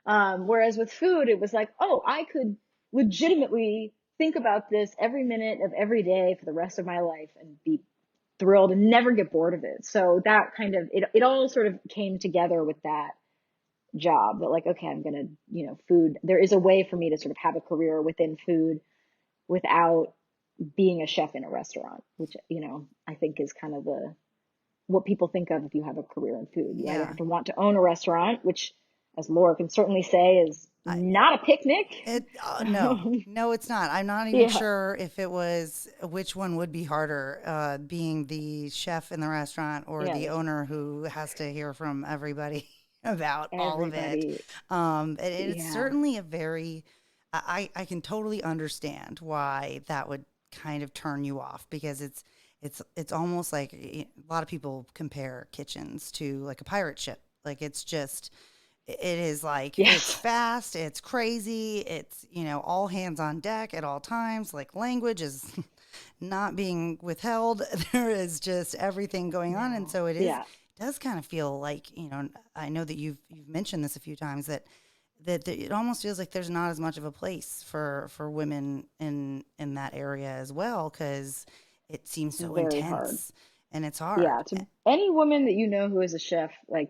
Whereas with food, it was like, oh, I could legitimately think about this every minute of every day for the rest of my life and be thrilled and never get bored of it. So that kind of, it all sort of came together with that job that like, okay, I'm going to, food, there is a way for me to sort of have a career within food without being a chef in a restaurant, which, I think is kind of what people think of if you have a career in food. You either Yeah. have to want to own a restaurant, which, as Laura can certainly say, is I, not a picnic. no, it's not. I'm not even Yeah, sure if it was which one would be harder, being the chef in the restaurant or yeah, the owner who has to hear from everybody about all of it. everybody. It's Yeah, certainly a very, I can totally understand why that would kind of turn you off because it's almost like a lot of people compare kitchens to like a pirate ship. Like it's just it is like it's yes, fast, it's crazy, it's all hands on deck at all times. Like language is not being withheld. There is just everything going on, and no, so yeah, does kind of feel like I know that you've mentioned this a few times that it almost feels like there's not as much of a place for women in that area as well because it seems so very hard. intense and it's Yeah, hard. to any woman that who is a chef, like,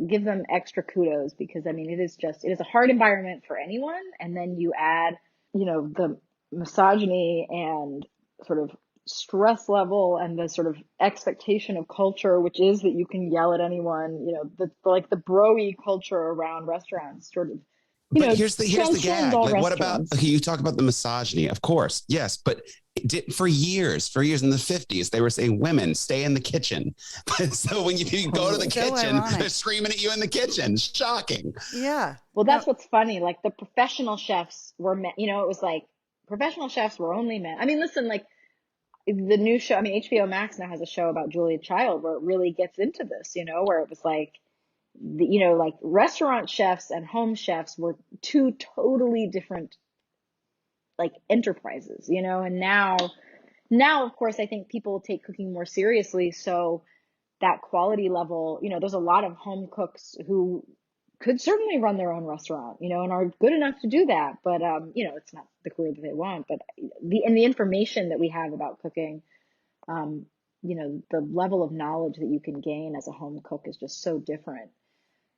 give them extra kudos because I mean, it is a hard environment for anyone. And then you add, the misogyny and sort of stress level and the sort of expectation of culture, which is that you can yell at anyone, like the bro-y culture around restaurants sort of, But here's the transcends gag. all Like, what about, restaurants. okay, you talk about the misogyny, of course, yes, but for years in the 50s, they were saying women stay in the kitchen. So when you go to the Totally. So kitchen, they're ironic. screaming at you in the kitchen. Shocking. Yeah. Well, No. that's what's funny. Like the professional chefs were men, it was like professional chefs were only men. I mean, listen, like the new show, I mean, HBO Max now has a show about Julia Child where it really gets into this, where it was like, like restaurant chefs and home chefs were two totally different like enterprises, and now, of course, I think people take cooking more seriously. So that quality level, there's a lot of home cooks who could certainly run their own restaurant, and are good enough to do that. But, it's not the career that they want, but the information that we have about cooking, um, the level of knowledge that you can gain as a home cook is just so different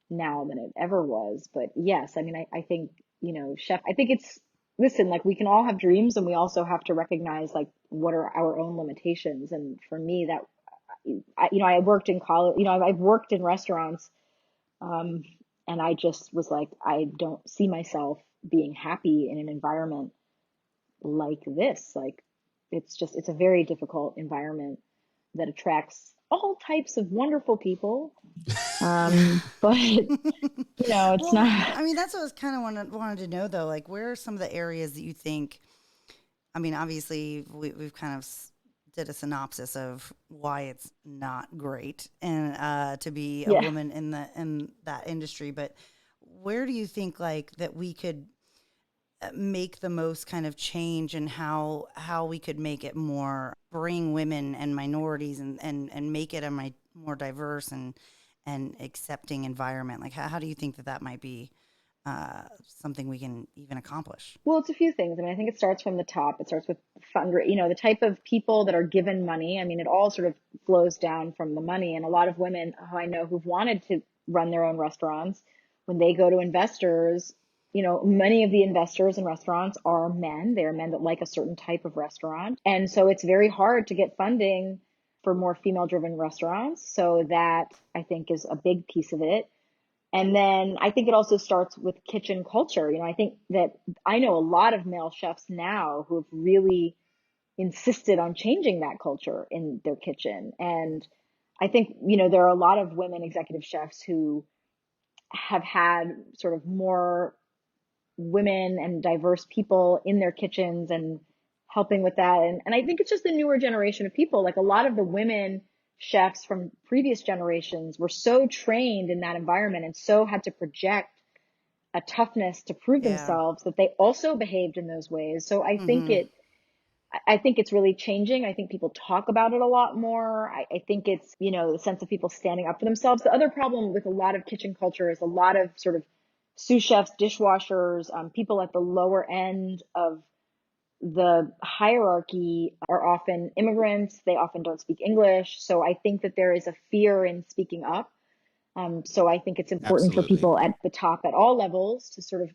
now than it ever was. But yes, I mean, I think, chef, I think it's, listen, like we can all have dreams and we also have to recognize like what are our own limitations. And for me, that, I worked in college, I've worked in restaurants, um, and I just was like, I don't see myself being happy in an environment like this. Like, it's a very difficult environment that attracts all types of wonderful people. But it's Well, not. I mean, that's what I was kind of wanted to know though. Like, where are some of the areas that you think I mean, obviously, we've kind of did a synopsis of why it's not great and to be a Yeah. woman in that industry. But where do you think like that we could make the most kind of change, and how we could make it more bring women and minorities and make it a more diverse and accepting environment? Like how do you think that might be something we can even accomplish? Well, it's a few things. I mean, I think it starts from the top. It starts with the type of people that are given money. I mean, it all sort of flows down from the money. And a lot of women who I know who've wanted to run their own restaurants, when they go to investors, many of the investors in restaurants are men. They are men that like a certain type of restaurant. And so it's very hard to get funding for more female-driven restaurants. So that, I think, is a big piece of it. And then I think it also starts with kitchen culture. I think that I know a lot of male chefs now who have really insisted on changing that culture in their kitchen. And I think, there are a lot of women executive chefs who have had sort of more women and diverse people in their kitchens and helping with that. And I think it's just the newer generation of people. Like a lot of the women chefs from previous generations were so trained in that environment and so had to project a toughness to prove Yeah. themselves that they also behaved in those ways. So I think Mm-hmm. I think it's really changing. I think people talk about it a lot more. I think it's, the sense of people standing up for themselves. The other problem with a lot of kitchen culture is a lot of sort of sous chefs, dishwashers, people at the lower end of the hierarchy are often immigrants. They often don't speak English. So I think that there is a fear in speaking up. So I think it's important for Absolutely. people at the top at all levels to sort of,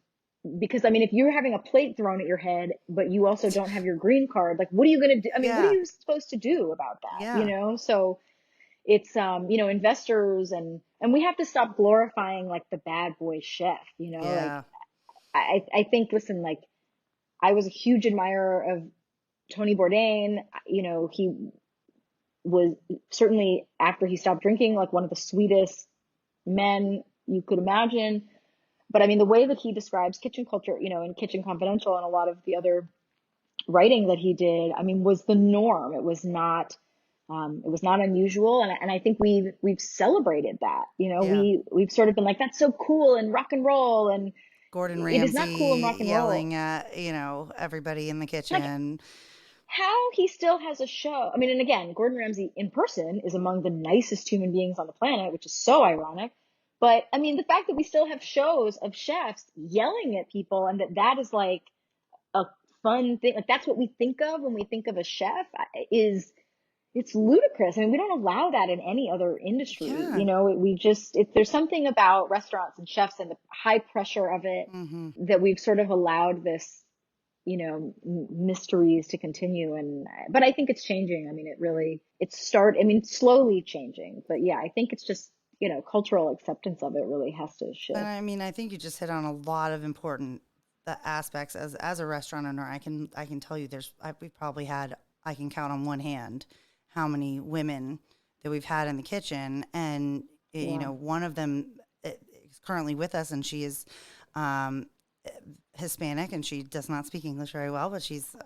because I mean, if you're having a plate thrown at your head, but you also don't have your green card, like, what are you going to do? I mean, what are Yeah. you supposed to do about that? Yeah. So it's, investors and we have to stop glorifying like the bad boy chef, like Yeah. I think, listen, like I was a huge admirer of Tony Bourdain. He was certainly, after he stopped drinking, like one of the sweetest men you could imagine. But I mean, the way that he describes kitchen culture, in Kitchen Confidential and a lot of the other writing that he did, I mean, was the norm. It was not unusual. And I think we've celebrated that. Yeah. We've sort of been like, that's so cool and rock and roll. And Gordon it is not cool and rock Ramsay and roll. yelling at, everybody in the Like, kitchen. how he still has a show. I mean, and again, Gordon Ramsay in person is among the nicest human beings on the planet, which is so ironic. But I mean, the fact that we still have shows of chefs yelling at people and that is like a fun thing. Like that's what we think of when we think of a chef is it's ludicrous. I mean, we don't allow that in any other industry. Yeah. There's something about restaurants and chefs and the high pressure of it Mm-hmm. that we've sort of allowed this mysteries to continue. But I think it's changing. I mean, slowly changing, but yeah, I think it's just, cultural acceptance of it really has to And shift. I mean, I think you just hit on a lot of important aspects as a restaurant owner. I can tell you we've probably had, I can count on one hand how many women that we've had in the kitchen, and Yeah. one of them is currently with us, and she is um, Hispanic, and she does not speak English very well, but she's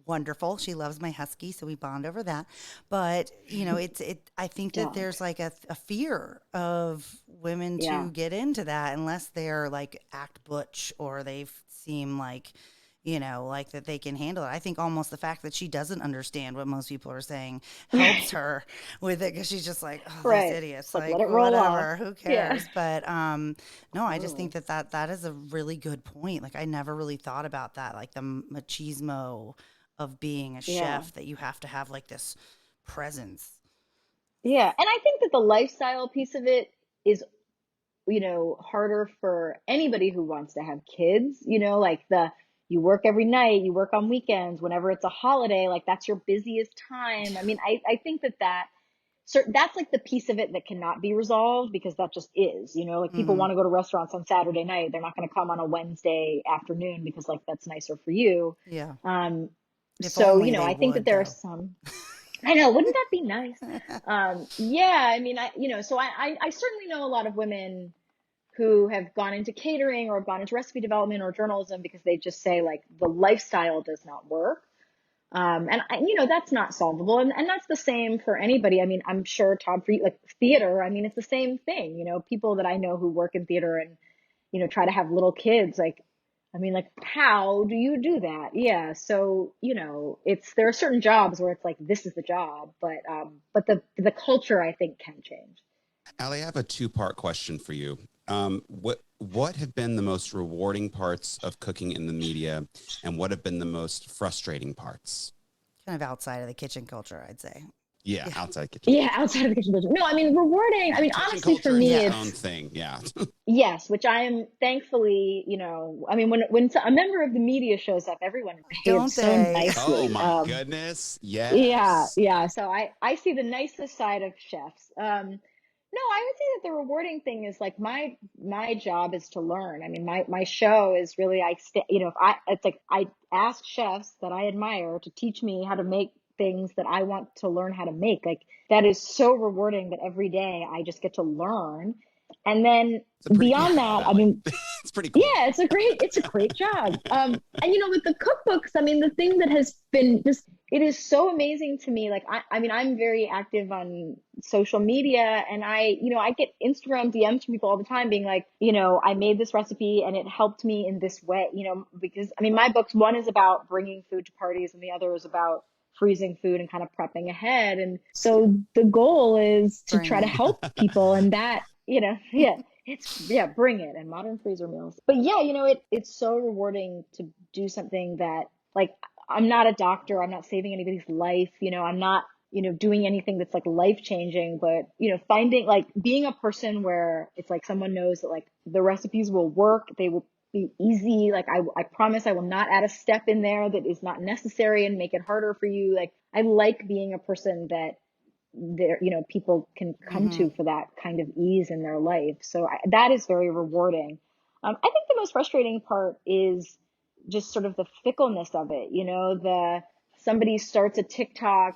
wonderful. She loves my husky, so we bond over that. But I think that Don't. there's like a fear of women Yeah. to get into that unless they're like act butch or they seem like like that they can handle it. I think almost the fact that she doesn't understand what most people are saying helps her with it, because she's just like, oh, these Right. idiots, Just like like let it roll off. whatever, who Yeah. cares? But no, I just think Totally. that is a really good point. Like I never really thought about that, like the machismo of being a Yeah. chef, that you have to have like this presence. Yeah. And I think that the lifestyle piece of it is, harder for anybody who wants to have kids, like you work every night, you work on weekends, whenever it's a holiday, like that's your busiest time. I mean, I think that's like the piece of it that cannot be resolved because that just is, like people Mm-hmm. want to go to restaurants on Saturday night. They're not going to come on a Wednesday afternoon because like that's nicer for you. Yeah. Um, If so, only they I think that would, there are though. some, I know, wouldn't that be nice? Yeah, I mean, so I certainly know a lot of women who have gone into catering or gone into recipe development or journalism because they just say like the lifestyle does not work. That's not solvable. And that's the same for anybody. I mean, I'm sure, Todd, for you, like theater, I mean, it's the same thing. People that I know who work in theater and, try to have little kids, like, I mean, like, how do you do that? Yeah. So, there are certain jobs where it's like, this is the job, but the culture, I think, can change. Ali, I have a two-part question for you. What have been the most rewarding parts of cooking in the media, and what have been the most frustrating parts? Kind of outside of the kitchen culture, I'd say. Yeah, outside the kitchen. Yeah, outside of the kitchen culture. No, I mean, rewarding. I mean, kitchen honestly, for me, is it's its own thing. Yeah. Yes, which I am thankfully, I mean, when a member of the media shows up, everyone behaves so nicely. Oh my goodness. Yes. Yeah. So I see the nicest side of chefs. No, I would say that the rewarding thing is like my job is to learn. I mean, my show is really, it's like I ask chefs that I admire to teach me how to make things that I want to learn how to make. Like that is so rewarding that every day I just get to learn. And then beyond that, I mean, it's pretty cool. Yeah, it's a great job. And with the cookbooks, I mean, the thing that has been just, it is so amazing to me. Like, I mean, I'm very active on social media, and I get Instagram DMs from people all the time being like, I made this recipe and it helped me in this way, because I mean, my books, one is about bringing food to parties and the other is about freezing food and kind of prepping ahead. And so the goal is to try to help people, and that, bring it, and modern freezer meals. But yeah, it's so rewarding to do something that, like, I'm not a doctor, I'm not saving anybody's life, I'm not, doing anything that's like life changing, but, finding, like, being a person where it's like someone knows that like the recipes will work, they will be easy. Like I promise I will not add a step in there that is not necessary and make it harder for you. Like I like being a person that people can come to for that kind of ease in their life. So that is very rewarding. I think the most frustrating part is just sort of the fickleness of it. Somebody starts a TikTok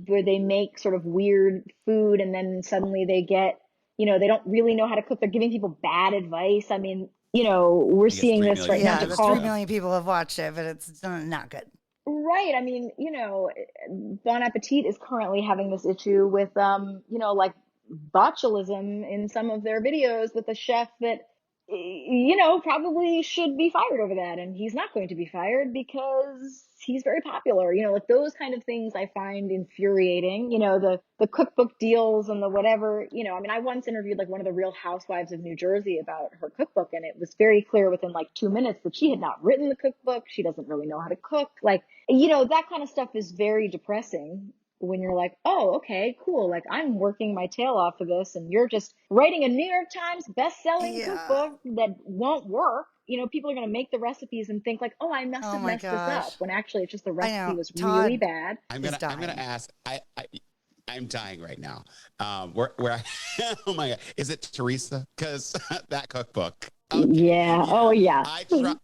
where they make sort of weird food, and then suddenly they get, they don't really know how to cook. They're giving people bad advice. I mean, we're seeing this right now. 3 million people have watched it, but it's not good. Right. I mean, Bon Appetit is currently having this issue with, like botulism in some of their videos with a chef that, probably should be fired over that. And he's not going to be fired because he's very popular. Like those kind of things I find infuriating. The cookbook deals and the whatever, I mean, I once interviewed like one of the Real Housewives of New Jersey about her cookbook, and it was very clear within like 2 minutes that she had not written the cookbook. She doesn't really know how to cook. Like, that kind of stuff is very depressing when you're like, oh, okay, cool. Like I'm working my tail off for this, and you're just writing a New York Times best-selling cookbook that won't work. People are going to make the recipes and think like, oh, I must have messed this up, when actually it's just the recipe was Todd really bad. I'm gonna ask. I'm dying right now. Oh my God, is it Teresa? Because that cookbook. Okay. Yeah. Oh yeah.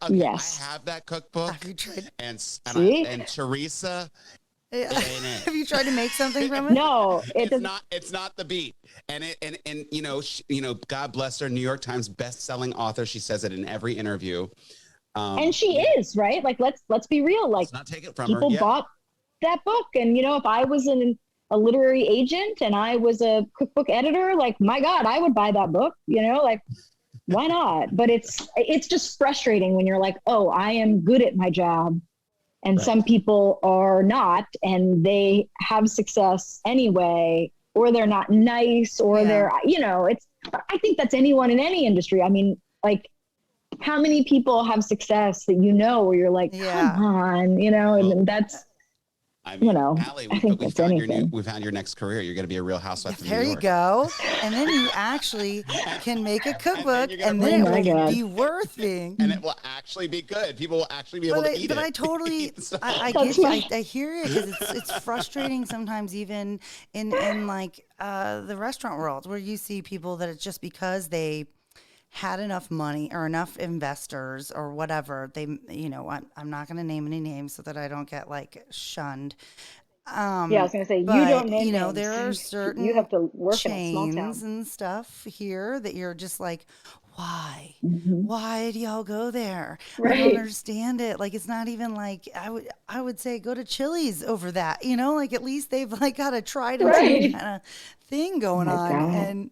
Yes. I have that cookbook. Have you tried? And Teresa. Have you tried to make something from it? No, it's not the beat. And God bless her, New York Times best-selling author. She says it in every interview. And she is, right? Like let's be real. Like let's not take it from people her. Yeah. bought that book, and if I was a literary agent and I was a cookbook editor, like my God, I would buy that book. Like why not? But it's just frustrating when you're like, oh, I am good at my job. And some people are not, and they have success anyway, or they're not nice, or they're, I think that's anyone in any industry. I mean, like, how many people have success that where you're like, come on, and that's, Ali, I think that's anything. we found your next career. You're going to be a Real Housewife of New There York. you go. And then you actually can make a cookbook, and then it will be worth being. And it will actually be good. People will actually be able to eat it. But I totally, I get you. I hear it, because it's frustrating sometimes, even in like the restaurant world, where you see people that it's just because they had enough money or enough investors or whatever, they, I'm not going to name any names so that I don't get like shunned. I was going to say, you don't name names. There are certain you have to work in a small chains town and stuff here that you're just like, why? Mhm. Why do y'all go there? I don't Right. understand it. Like, it's not even like I would say go to Chili's over that, like at least they've like got a tried and true Right. kind of thing Oh going my on. God. And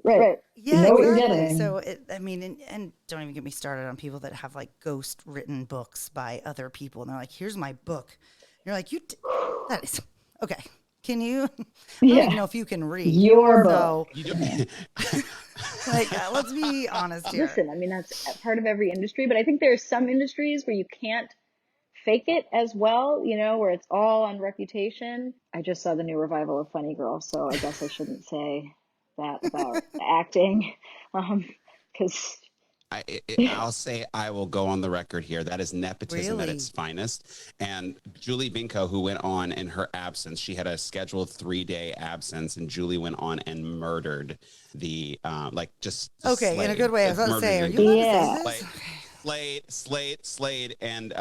Right. You yeah, know what you're exactly. getting. So I mean, and don't even get me started on people that have like ghost written books by other people. And they're like, here's my book. You're like, that is okay. Can you? I don't even Yeah. know if you can read. Your book. So, You don't, like, let's be honest here. Listen, I mean, that's a part of every industry, but I think there are some industries where you can't fake it as well, where it's all on reputation. I just saw the new revival of Funny Girl, so I guess I shouldn't say that about acting, because I'll say I will go on the record here. That is nepotism at its Really? finest. And Julie Binko, who went on in her absence, she had a scheduled 3-day absence, and Julie went on and murdered the just Okay, in a slayed, good way. I was about to murdered say, are the you allowed to say yeah, this? Slayed, and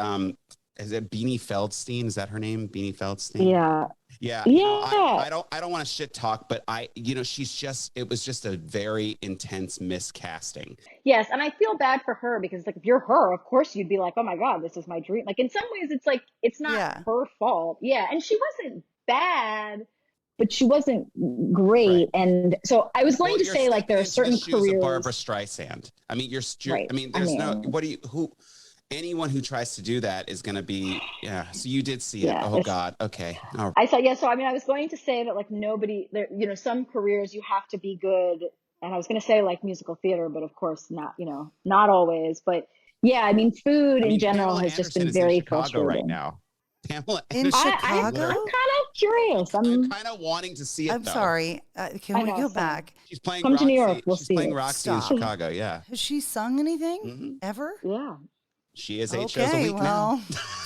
is it Beanie Feldstein? Is that her name? Beanie Feldstein? yeah, Yeah, yeah. I don't want to shit talk, but it was just a very intense miscasting. Yes, and I feel bad for her because like if you're her, of course you'd be like, "Oh my God, this is my dream." Like in some ways it's like it's not Yeah. her fault. Yeah, and she wasn't bad, but she wasn't great. Right. And so I was going Well, to you're say like there stepping are into the certain shoes of Barbara careers, Streisand. I mean, right. I mean, I there's no, mean, anyone who tries to do that is going to be, yeah. So you did see it. yeah, Oh God. Okay. All right. I saw, yeah. So, I mean, I was going to say that like nobody there, some careers you have to be good. And I was going to say like musical theater, but of course not, not always. But yeah, I mean, food I in mean, general Pamela has just Anderson been is in very Chicago right frustrating. now. Pamela In Anderson is I'm Chicago? literally, kind of curious. I'm kind of wanting to see it I'm though. sorry. Can I we know, go same. back? She's playing Come to New York, Roxy. we'll She's see playing it. Roxy in Stop. Chicago. Yeah. Has she sung anything Hmm. ever? Yeah. She is 8 shows a Okay, week now.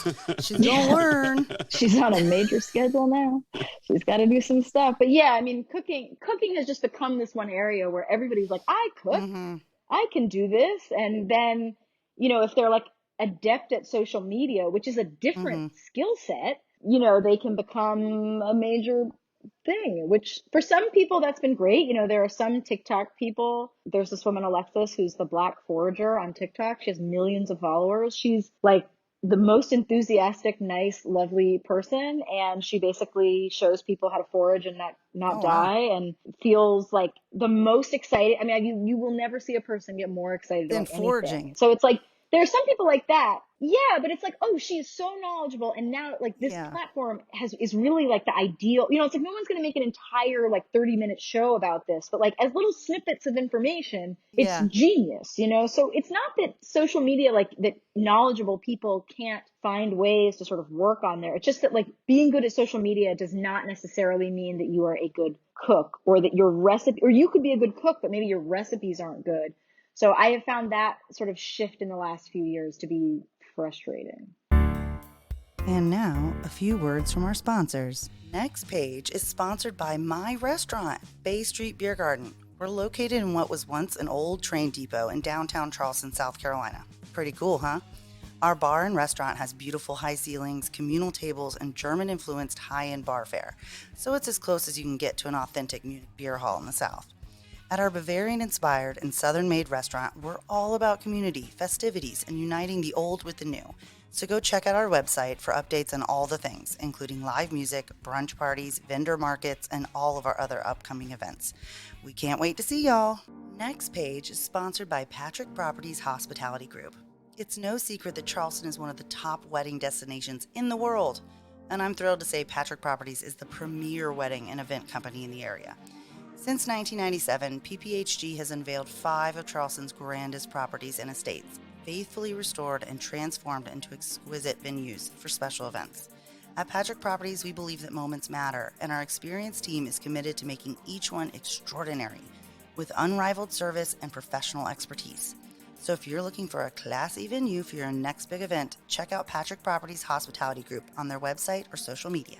well, she's gonna learn. She's on a major schedule now. She's got to do some stuff. But yeah, I mean, cooking has just become this one area where everybody's like, I cook, Mm-hmm. I can do this. And then, if they're like adept at social media, which is a different Mm-hmm. skill set, they can become a major thing, which for some people that's been great. There are some TikTok people. There's this woman, Alexis, who's the Black Forager on TikTok. She has millions of followers. She's like the most enthusiastic, nice, lovely person. And she basically shows people how to forage and not Oh wow. die, and feels like the most excited. I mean, you will never see a person get more excited Then about anything. foraging. So it's like, there are some people like that. Yeah, but it's like, oh, she is so knowledgeable. And now like this Yeah. platform is really like the ideal, it's like no one's going to make an entire like 30-minute show about this, but like as little snippets of information, it's Yeah. genius. So it's not that social media, like that knowledgeable people can't find ways to sort of work on there. It's just that like being good at social media does not necessarily mean that you are a good cook, or that your recipe, or you could be a good cook, but maybe your recipes aren't good. So I have found that sort of shift in the last few years to be frustrating. And now, a few words from our sponsors. Next page is sponsored by my restaurant, Bay Street Beer Garden. We're located in what was once an old train depot in downtown Charleston, South Carolina. Pretty cool, huh? Our bar and restaurant has beautiful high ceilings, communal tables, and German-influenced high-end bar fare, so it's as close as you can get to an authentic Munich beer hall in the South. At our Bavarian-inspired and Southern-made restaurant, we're all about community, festivities, and uniting the old with the new. So go check out our website for updates on all the things, including live music, brunch parties, vendor markets, and all of our other upcoming events. We can't wait to see y'all. Next page is sponsored by Patrick Properties Hospitality Group. It's no secret that Charleston is one of the top wedding destinations in the world, and I'm thrilled to say Patrick Properties is the premier wedding and event company in the area. Since 1997, PPHG has unveiled 5 of Charleston's grandest properties and estates, faithfully restored and transformed into exquisite venues for special events. At Patrick Properties, we believe that moments matter, and our experienced team is committed to making each one extraordinary, with unrivaled service and professional expertise. So if you're looking for a classy venue for your next big event, check out Patrick Properties Hospitality Group on their website or social media.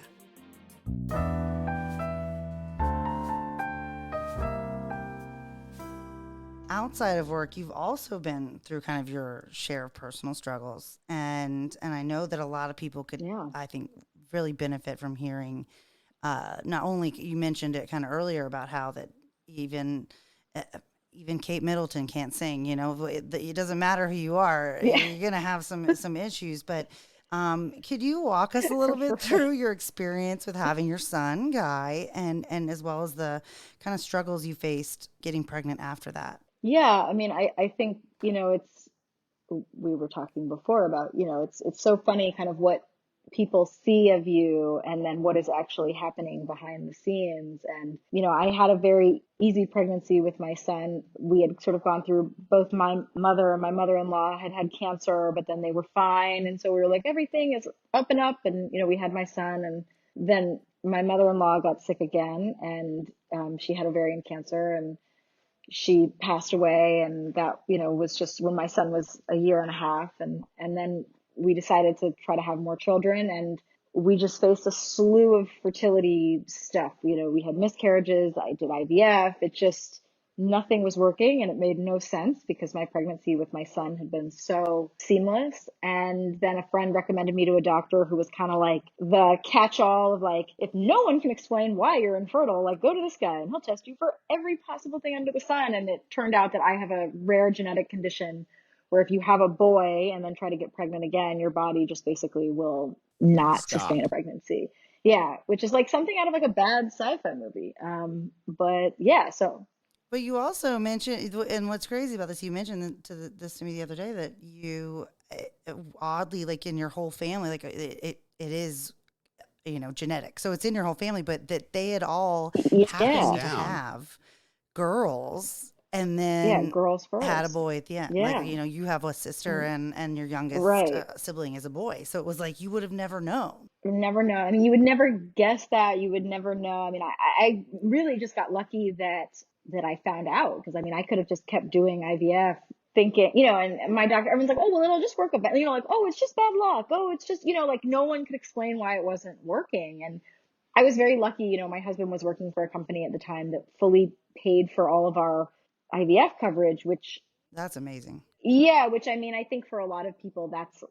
Outside of work, you've also been through kind of your share of personal struggles, and I know that a lot of people could, Yeah. I think, really benefit from hearing. Not only you mentioned it kind of earlier about how that even, uh, even Kate Middleton can't sing. It doesn't matter who you are. Yeah. You're going to have some issues. But could you walk us a little bit through your experience with having your son, Guy, and as well as the kind of struggles you faced getting pregnant after that? Yeah, I mean, I think, we were talking before about, it's so funny kind of what people see of you and then what is actually happening behind the scenes. And, I had a very easy pregnancy with my son. We had sort of gone through, both my mother and my mother-in-law had cancer, but then they were fine. And so we were like, everything is up and up. And, we had my son, and then my mother-in-law got sick again, and she had ovarian cancer, and she passed away. And that, was just when my son was a year and a half. And then we decided to try to have more children, and we just faced a slew of fertility stuff. We had miscarriages. I did IVF. It just, nothing was working, and it made no sense because my pregnancy with my son had been so seamless. And then a friend recommended me to a doctor who was kind of like the catch-all of like, if no one can explain why you're infertile, like, go to this guy and he'll test you for every possible thing under the sun. And it turned out that I have a rare genetic condition where if you have a boy and then try to get pregnant again, your body just basically will not sustain a pregnancy. Yeah, which is like something out of like a bad sci-fi movie. But yeah, so. But you also mentioned, and what's crazy about this, you mentioned this to me the other day, that you oddly, like in your whole family, like it is, genetic. So it's in your whole family, but that they had all happened to have girls, and then girls first. had a boy at the end. Yeah. Like, you have a sister, and your youngest sibling is a boy. So it was like, you would have never known. Never know. I mean, you would never guess that. You would never know. I mean, I really just got lucky that I found out, because I mean, I could have just kept doing IVF thinking, and my doctor, everyone's like, oh, well, it'll just work a bit, like, oh, it's just bad luck. Oh, it's just, like no one could explain why it wasn't working. And I was very lucky. My husband was working for a company at the time that fully paid for all of our IVF coverage, which. That's amazing. Yeah. Which, I mean, I think for a lot of people, that's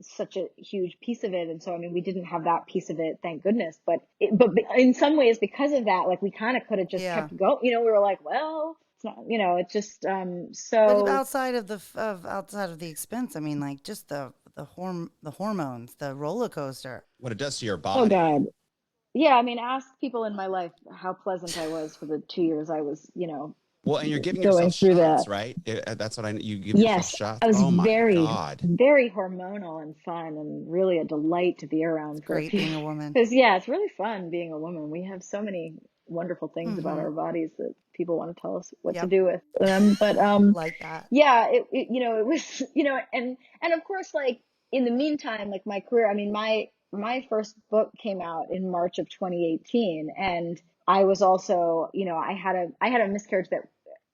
such a huge piece of it. And so, I mean, we didn't have that piece of it, thank goodness. But in some ways, because of that, like, we kind of could have just kept going. We were like, well, it's not, it's just so. But outside of the expense, I mean, like, just the hormones, the roller coaster. What it does to your body. Oh God. Yeah, I mean, ask people in my life how pleasant I was for the 2 years I was, Well, and you're giving going yourself through shots, that. right? That's what you give yourself shots. I was oh my very, God. very hormonal and fun, and really a delight to be around. It's great being a woman. Because it's really fun being a woman. We have so many wonderful things about our bodies that people want to tell us what to do with them. But like that. Yeah, it was and of course, like, in the meantime, like, my career. I mean, my first book came out in March of 2018, and I was also, I had a miscarriage that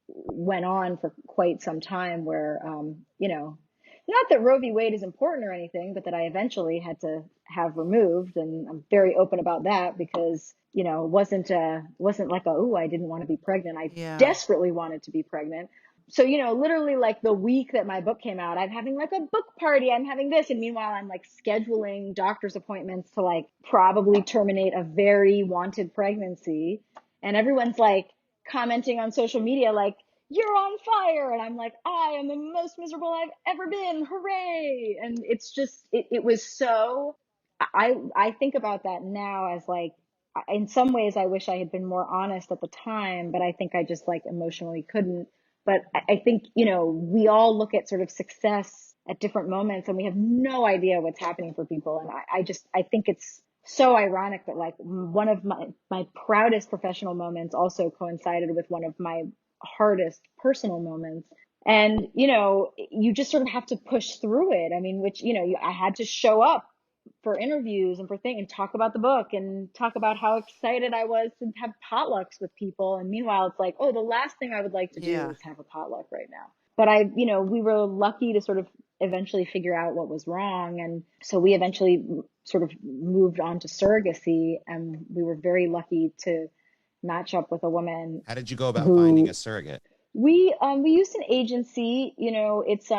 went on for quite some time, where, not that Roe v. Wade is important or anything, but that I eventually had to have removed. And I'm very open about that, because, it wasn't like I didn't want to be pregnant. I desperately wanted to be pregnant. So, literally, like, the week that my book came out, I'm having like a book party, I'm having this. And meanwhile, I'm like scheduling doctor's appointments to like probably terminate a very wanted pregnancy. And everyone's like commenting on social media, like, you're on fire. And I'm like, I am the most miserable I've ever been. Hooray. And it's just, it was so, I think about that now as like, in some ways, I wish I had been more honest at the time, but I think I just like emotionally couldn't. But I think, we all look at sort of success at different moments, and we have no idea what's happening for people. And I think it's so ironic that like one of my proudest professional moments also coincided with one of my hardest personal moments. And, you just sort of have to push through it. I mean, which, I had to show up for interviews and for things and talk about the book and talk about how excited I was to have potlucks with people. And meanwhile, it's like, oh, the last thing I would like to do is have a potluck right now. But we were lucky to sort of eventually figure out what was wrong. And so we eventually sort of moved on to surrogacy, and we were very lucky to match up with a woman. How did you go about finding a surrogate? We used an agency. It's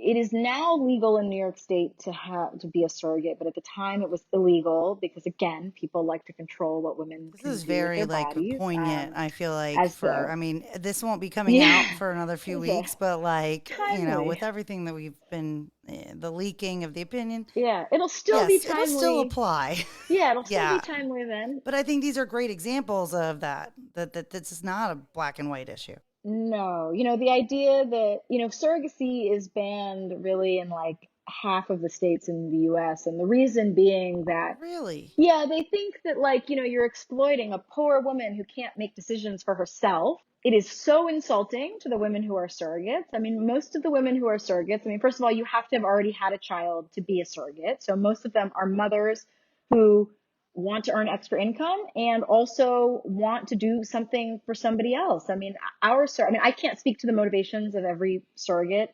it is now legal in New York State to be a surrogate, but at the time it was illegal because, again, people like to control what women This can is do with very their like bodies. poignant. I feel like As for, the I mean, this won't be coming out Yeah, for another few okay, weeks, but like, timely. with everything that we've been, the leaking of the opinion, Yeah, it'll still be yes, it'll still timely. apply. Yeah, it'll still be Yeah. timely then. But I think these are great examples of that this is not a black and white issue. No, the idea that, surrogacy is banned really in like half of the states in the US. And the reason being that, Really? yeah, they think that like, you're exploiting a poor woman who can't make decisions for herself. It is so insulting to the women who are surrogates. I mean, most of the women who are surrogates, I mean, first of all, you have to have already had a child to be a surrogate. So most of them are mothers who want to earn extra income and also want to do something for somebody else. I mean, I can't speak to the motivations of every surrogate,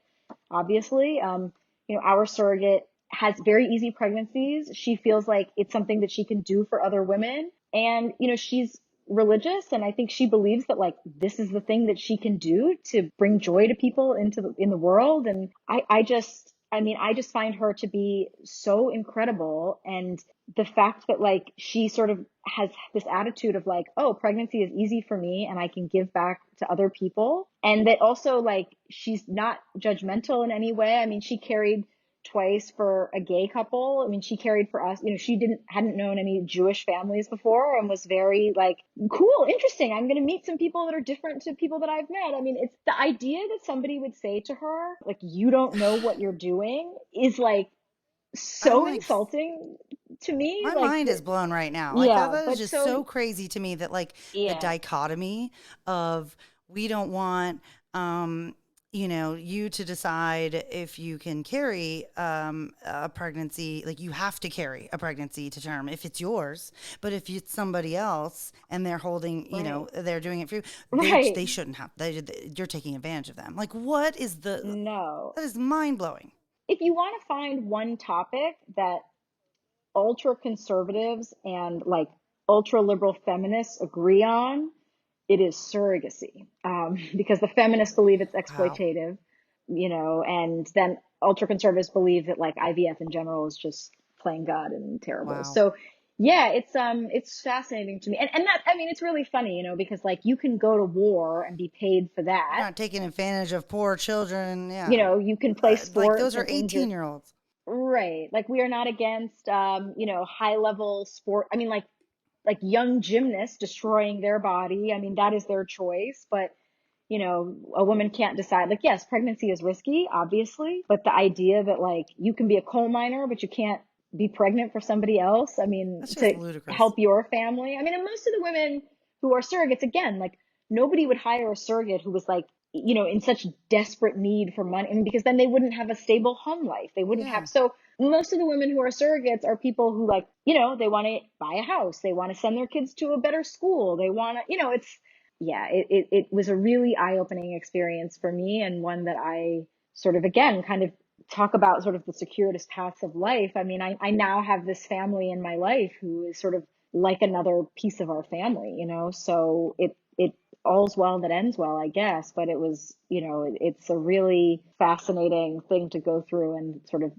obviously. Our surrogate has very easy pregnancies. She feels like it's something that she can do for other women. And, she's religious. And I think she believes that like, this is the thing that she can do to bring joy to people in the world. And I just find her to be so incredible. And the fact that like, she sort of has this attitude of like, oh, pregnancy is easy for me and I can give back to other people. And that also like, she's not judgmental in any way. I mean, she carried twice for a gay couple. I mean, she carried for us, she hadn't known any Jewish families before and was very like, cool, interesting. I'm going to meet some people that are different to people that I've met. I mean, it's the idea that somebody would say to her, like, you don't know what you're doing is like I'm so like, insulting to me. my Like, mind is blown right now. Like yeah, that is but just so, so crazy to me that like the yeah, dichotomy of we don't want you to decide if you can carry a pregnancy, like you have to carry a pregnancy to term if it's yours, but if it's somebody else and they're holding, right, they're doing it for you, right. they shouldn't have. You're taking advantage of them. Like what is No. that is mind blowing. If you want to find one topic that ultra conservatives and like ultra liberal feminists agree on, it is surrogacy. Because the feminists believe it's Wow. exploitative, and then ultra conservatives believe that like IVF in general is just plain God and terrible. Wow. So yeah, it's fascinating to me. And that, I mean, it's really funny, because like you can go to war and be paid for You're that. not taking advantage of poor children. Yeah. You can play Like sports those are and injure. 18-year-olds. Right. Like we are not against, high level sport. I mean, like young gymnasts destroying their body. I mean, that is their choice, but a woman can't decide. Like, yes, pregnancy is risky, obviously, but the idea that like you can be a coal miner, but you can't be pregnant for somebody else. I mean, That's just to ludicrous. help your family. I mean, and most of the women who are surrogates, again, like nobody would hire a surrogate who was like, in such desperate need for money. I mean, because then they wouldn't have a stable home life. They wouldn't Yeah. have. So most of the women who are surrogates are people who like, they want to buy a house. They want to send their kids to a better school. They want to, yeah, it was a really eye-opening experience for me, and one that I sort of, again, kind of talk about sort of the circuitous paths of life. I mean, I now have this family in my life who is sort of like another piece of our family, so it all's well that ends well, I guess. But it was, it's a really fascinating thing to go through, and sort of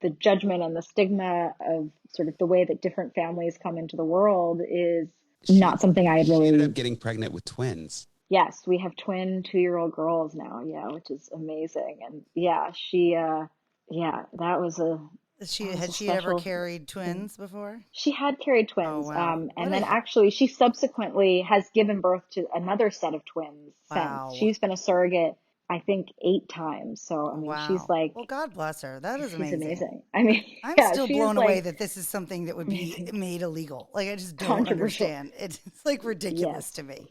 the judgment and the stigma of sort of the way that different families come into the world is not something I had She ended really. up getting pregnant with twins. Yes, we have twin 2-year-old girls now. Yeah, which is amazing. And yeah, that was a Had she ever special carried thing. twins before? She had carried Oh twins. wow. And then actually she subsequently has given birth to another set of twins since. Wow. She's been a surrogate, I think, 8 times. So, I mean, she's Wow. like, Well, God bless her. That is she's amazing. amazing. I mean, I'm yeah, still she is blown away like that this is something that would be amazing, made illegal. Like I just don't controversial. understand. It's like ridiculous Yes. to me.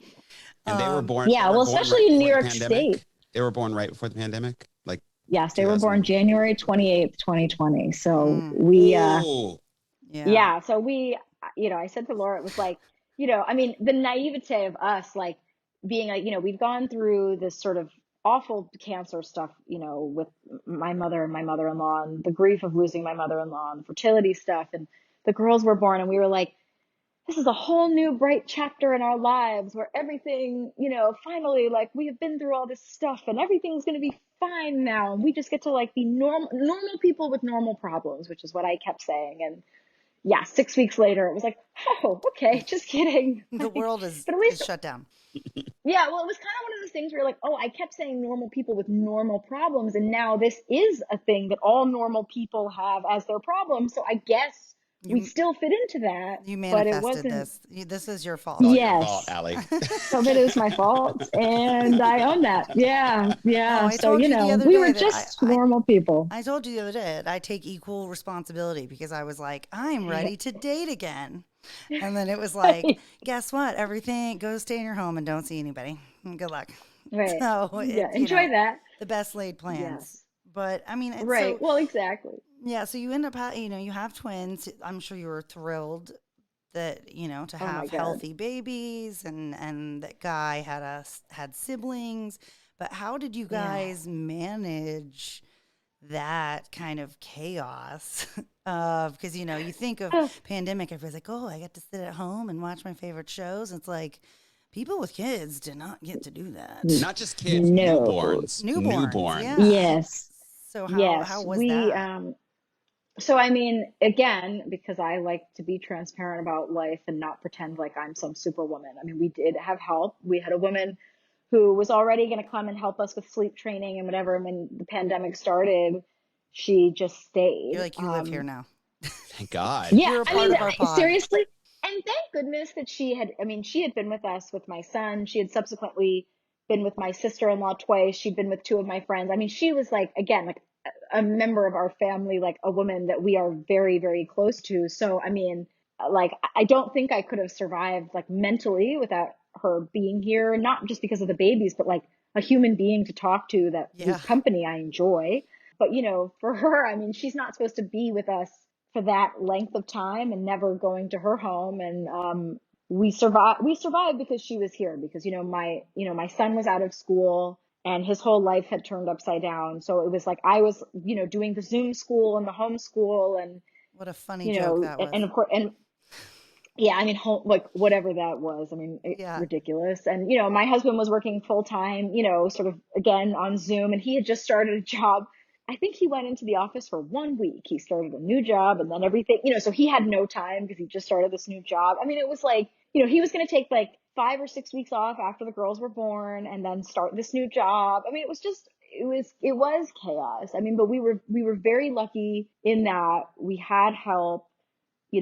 And they were born. They Yeah, were well, born especially right in New before the York State. pandemic. They were born right before the pandemic, like Yes, they were born 2000. January 28th, 2020. So Mm, we, Oh, yeah. yeah, so we, I said to Laura, it was like, I mean, the naivete of us, like being like, we've gone through this sort of awful cancer stuff, with my mother and my mother-in-law, and the grief of losing my mother-in-law, and the fertility stuff, and the girls were born, and we were like, this is a whole new bright chapter in our lives where everything, finally, like we have been through all this stuff and everything's going to be fine now. And we just get to like be normal people with normal problems, which is what I kept saying. And yeah, 6 weeks later, it was like, oh, okay, just kidding. The world But at is least, shut down. yeah, well, it was kind of one of those things where like, oh, I kept saying normal people with normal problems. And now this is a thing that all normal people have as their problem. So I guess we You still fit into that, you but it manifested wasn't. this. This is your It's all fault. your fault, Yes, Ali. some of it is my fault, and I own that. Yeah, No, yeah. I So, told you the other we were day that just normal people. I told you the other day that I take equal responsibility because I was like, I'm ready to date again. And then it was like, guess what? Everything go stay in your home and don't see anybody. Good luck. Right. So Yeah, it's, enjoy that. the best laid plans. Yes. But I mean, it's Right. so, Well, exactly. yeah. So you end up, you have twins. I'm sure you were thrilled that, to Oh my have God. healthy babies and that Guy had siblings. But how did you Yeah. guys manage that kind of chaos of, because you think of pandemic, everybody's like, oh, I get to sit at home and watch my favorite shows. It's like people with kids did not get to do that. Not just kids, No. Newborns, yeah. Yes. So how Yes. was that? So I mean, again, because I like to be transparent about life and not pretend like I'm some superwoman. I mean, we did have help. We had a woman who was already going to come and help us with sleep training and whatever. And when the pandemic started, she just stayed. You're like, you live here now. Thank God. Yeah, You're a I part mean, of our pod. seriously. And thank goodness that she had been with us with my son. She had subsequently been with my sister-in-law twice. She'd been with two of my friends. I mean, she was like, again, like a member of our family, like a woman that we are very, very close to. So, I mean, like, I don't think I could have survived like mentally without her being here, not just because of the babies, but like a human being to talk to whose company I enjoy. But, for her, I mean, she's not supposed to be with us for that length of time and never going to her home. And we survived because she was here, because my son was out of school and his whole life had turned upside down. So it was like I was doing the Zoom school and the homeschool, and What a funny joke that was. and of course, and yeah, I mean, like whatever that was, I mean, Yeah. ridiculous. And my husband was working full time, sort of again on Zoom, and he had just started a job. I think he went into the office for 1 week. He started a new job, and then everything, so he had no time because he just started this new job. I mean, it was like, he was going to take like 5 or 6 weeks off after the girls were born and then start this new job. I mean, it was chaos. I mean, but we were very lucky in that we had help. We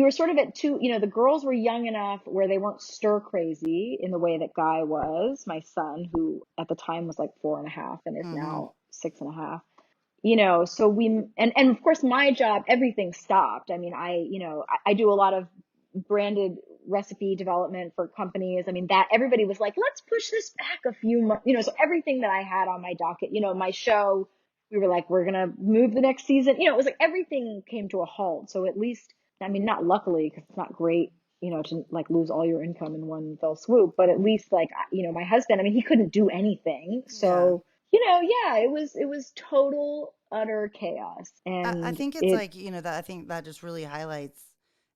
were sort of at two, the girls were young enough where they weren't stir crazy in the way that Guy was, my son, who at the time was like 4.5 and is now 6.5. So and of course my job, everything stopped. I mean, I do a lot of branded recipe development for companies. I mean, that everybody was like, let's push this back a few months, so everything that I had on my docket, my show, we were like, we're going to move the next season. It was like everything came to a halt. So at least, I mean, not luckily, because it's not great, to like lose all your income in one fell swoop, but at least like, my husband, I mean, he couldn't do anything. So, yeah, it was total, utter chaos. And I think it's like, that I think that just really highlights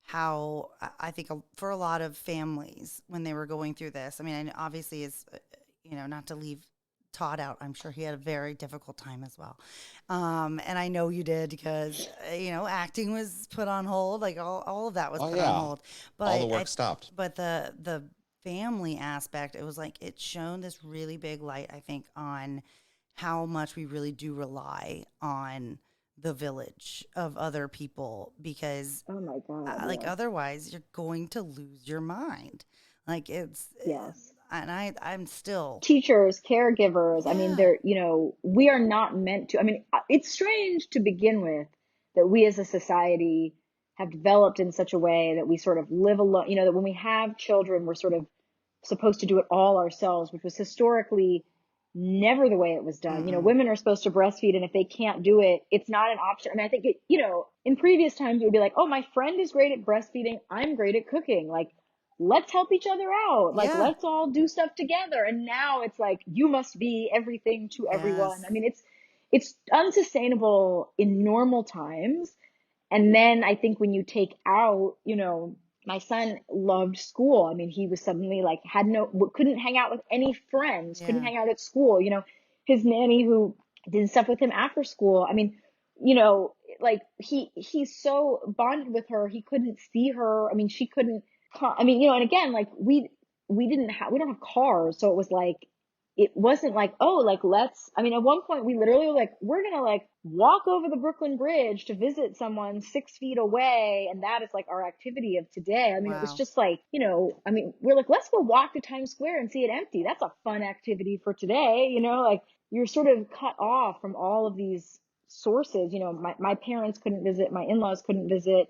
how I think for a lot of families when they were going through this, I mean, and obviously is, not to leave Todd out. I'm sure he had a very difficult time as well. And I know you did because, acting was put on hold, like all of that was put on hold. But all the work stopped. But the family aspect, it was like it shone this really big light, I think, on how much we really do rely on the village of other people, because oh my God, like otherwise you're going to lose your mind. Like yes. And I'm still teachers, caregivers. I mean, we are not meant to. I mean, it's strange to begin with that we as a society have developed in such a way that we sort of live alone. That when we have children, we're sort of supposed to do it all ourselves, which was historically never the way it was done. Women are supposed to breastfeed, and if they can't do it, it's not an option. I mean, I think in previous times it would be like, oh, my friend is great at breastfeeding, I'm great at cooking. Like, let's help each other out. Like, let's all do stuff together. And now it's like, you must be everything to everyone. I mean, it's unsustainable in normal times. And then I think when you take out, my son loved school. I mean, he was suddenly like, couldn't hang out with any friends, couldn't hang out at school. his nanny who did stuff with him after school. I mean, you know, like he's so bonded with her. He couldn't see her. I mean, she couldn't. I mean, you know, and again, like we don't have cars, so it was like it wasn't like, oh, like let's. I mean, at one point we literally were like, we're gonna like walk over the Brooklyn Bridge to visit someone 6 feet away, and that is like our activity of today. I mean, it was Wow. just like, you know, I mean, we're like, let's go walk to Times Square and see it empty. That's a fun activity for today, you know, like you're sort of cut off from all of these sources. You know, my parents couldn't visit, my in-laws couldn't visit.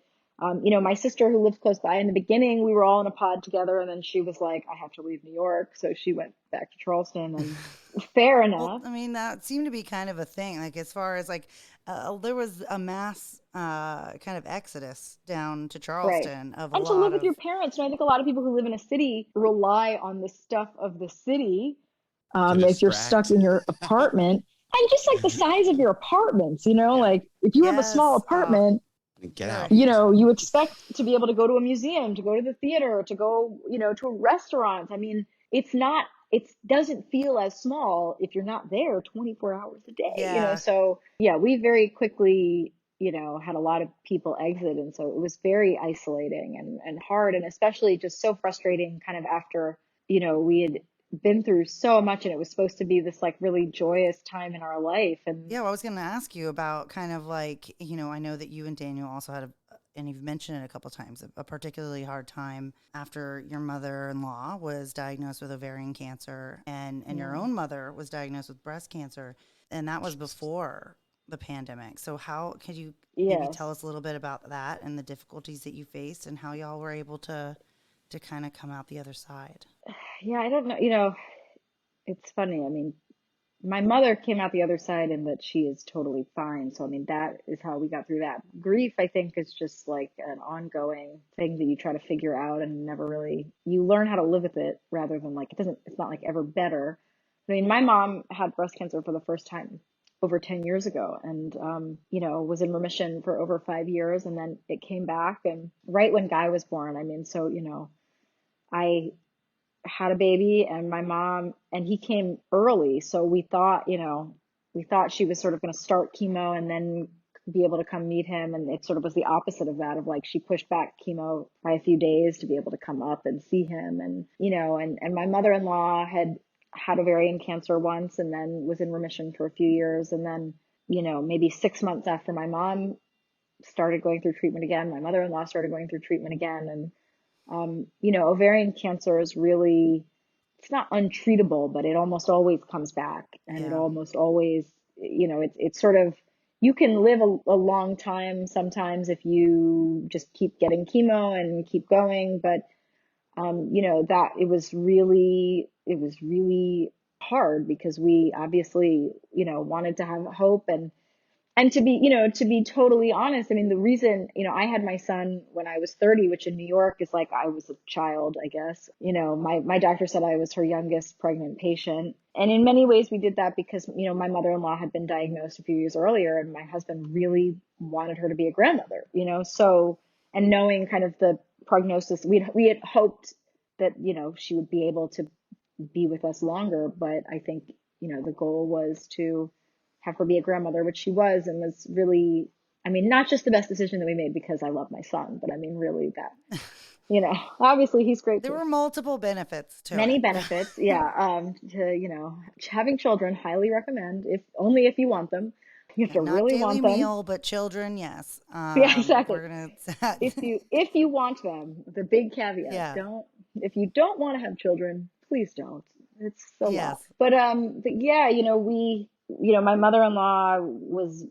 You know, my sister who lives close by, in the beginning, we were all in a pod together, and then she was like, I have to leave New York. So she went back to Charleston, and fair Well, enough. I mean, that seemed to be kind of a thing. Like, as far as like, there was a mass kind of exodus down to Right. Charleston of a And to live lot with of, your parents. And I think a lot of people who live in a city rely on the stuff of the city. To If you're stuck distract. in your apartment, and just like the size of your apartments, you know, Yeah. like if you have a small yes, apartment, Get out. right. you know, you expect to be able to go to a museum, to go to the theater, to go, you know, to a restaurant. I mean, it's not, it doesn't feel as small if you're not there 24 hours a day, you know? Yeah. So yeah, we very quickly, you know, had a lot of people exit. And so it was very isolating and hard, and especially just so frustrating kind of after, you know, we had been through so much and it was supposed to be this like really joyous time in our life. And Yeah, well, I was going to ask you about kind of like, you know, I know that you and Daniel also had and you've mentioned it a couple times, a particularly hard time after your mother-in-law was diagnosed with ovarian cancer, and your yeah, own mother was diagnosed with breast cancer, and that was before the pandemic. So how could you maybe tell yes. us a little bit about that and the difficulties that you faced and how y'all were able to kind of come out the other side? Yeah, I don't know. You know, it's funny. I mean, my mother came out the other side and that she is totally fine. So, I mean, that is how we got through that. Grief, I think, is just like an ongoing thing that you try to figure out and never really, you learn how to live with it rather than like, it's not like ever better. I mean, my mom had breast cancer for the first time over 10 years ago and, you know, was in remission for over 5 years, and then it came back. And right when Guy was born, I mean, so, you know, I had a baby, and my mom, and he came early. So we thought, you know, we thought she was sort of going to start chemo and then be able to come meet him. And it sort of was the opposite of that, of like she pushed back chemo by a few days to be able to come up and see him. And, you know, and my mother-in-law had ovarian cancer once and then was in remission for a few years. And then, you know, maybe 6 months after my mom started going through treatment again, my mother-in-law started going through treatment again. And you know, ovarian cancer is really, it's not untreatable, but it almost always comes back. And it Yeah. almost always, you know, it's sort of, you can live a long time sometimes if you just keep getting chemo and keep going. But, you know, that it was really hard because we obviously, you know, wanted to have hope. And to be, you know, to be totally honest, I mean, the reason, you know, I had my son when I was 30, which in New York is like I was a child, I guess. You know, my doctor said I was her youngest pregnant patient. And in many ways, we did that because, you know, my mother-in-law had been diagnosed a few years earlier, and my husband really wanted her to be a grandmother, you know. So, and knowing kind of the prognosis, we had hoped that, you know, she would be able to be with us longer. But I think, you know, the goal was to have her be a grandmother, which she was, and was really, I mean, not just the best decision that we made because I love my son, but I mean, really that, you know, obviously he's great There too. were multiple benefits to Many it. benefits. Yeah. To, you know, having children, highly recommend, if only if you want them. You have Yeah, to not really daily want them. meal, but children, yes. Yeah, exactly. We're gonna, If you want them, the big caveat, yeah, don't, if you don't want to have children, please don't. It's a lot. yes, But yeah, you know, you know, my mother-in-law was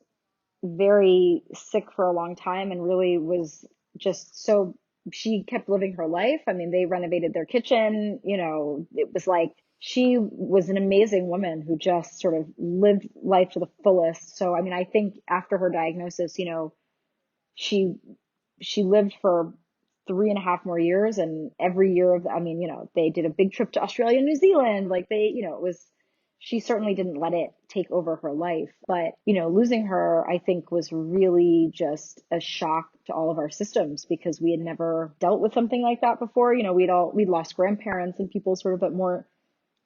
very sick for a long time and really was just so, she kept living her life. I mean, they renovated their kitchen, you know, it was like she was an amazing woman who just sort of lived life to the fullest. So, I mean, I think after her diagnosis, you know, she she lived for 3.5 more years, and every year of, I mean, you know, they did a big trip to Australia and New Zealand. Like they, you know, it was, she certainly didn't let it take over her life. But, you know, losing her, I think, was really just a shock to all of our systems because we had never dealt with something like that before. You know, we'd lost grandparents and people sort of at more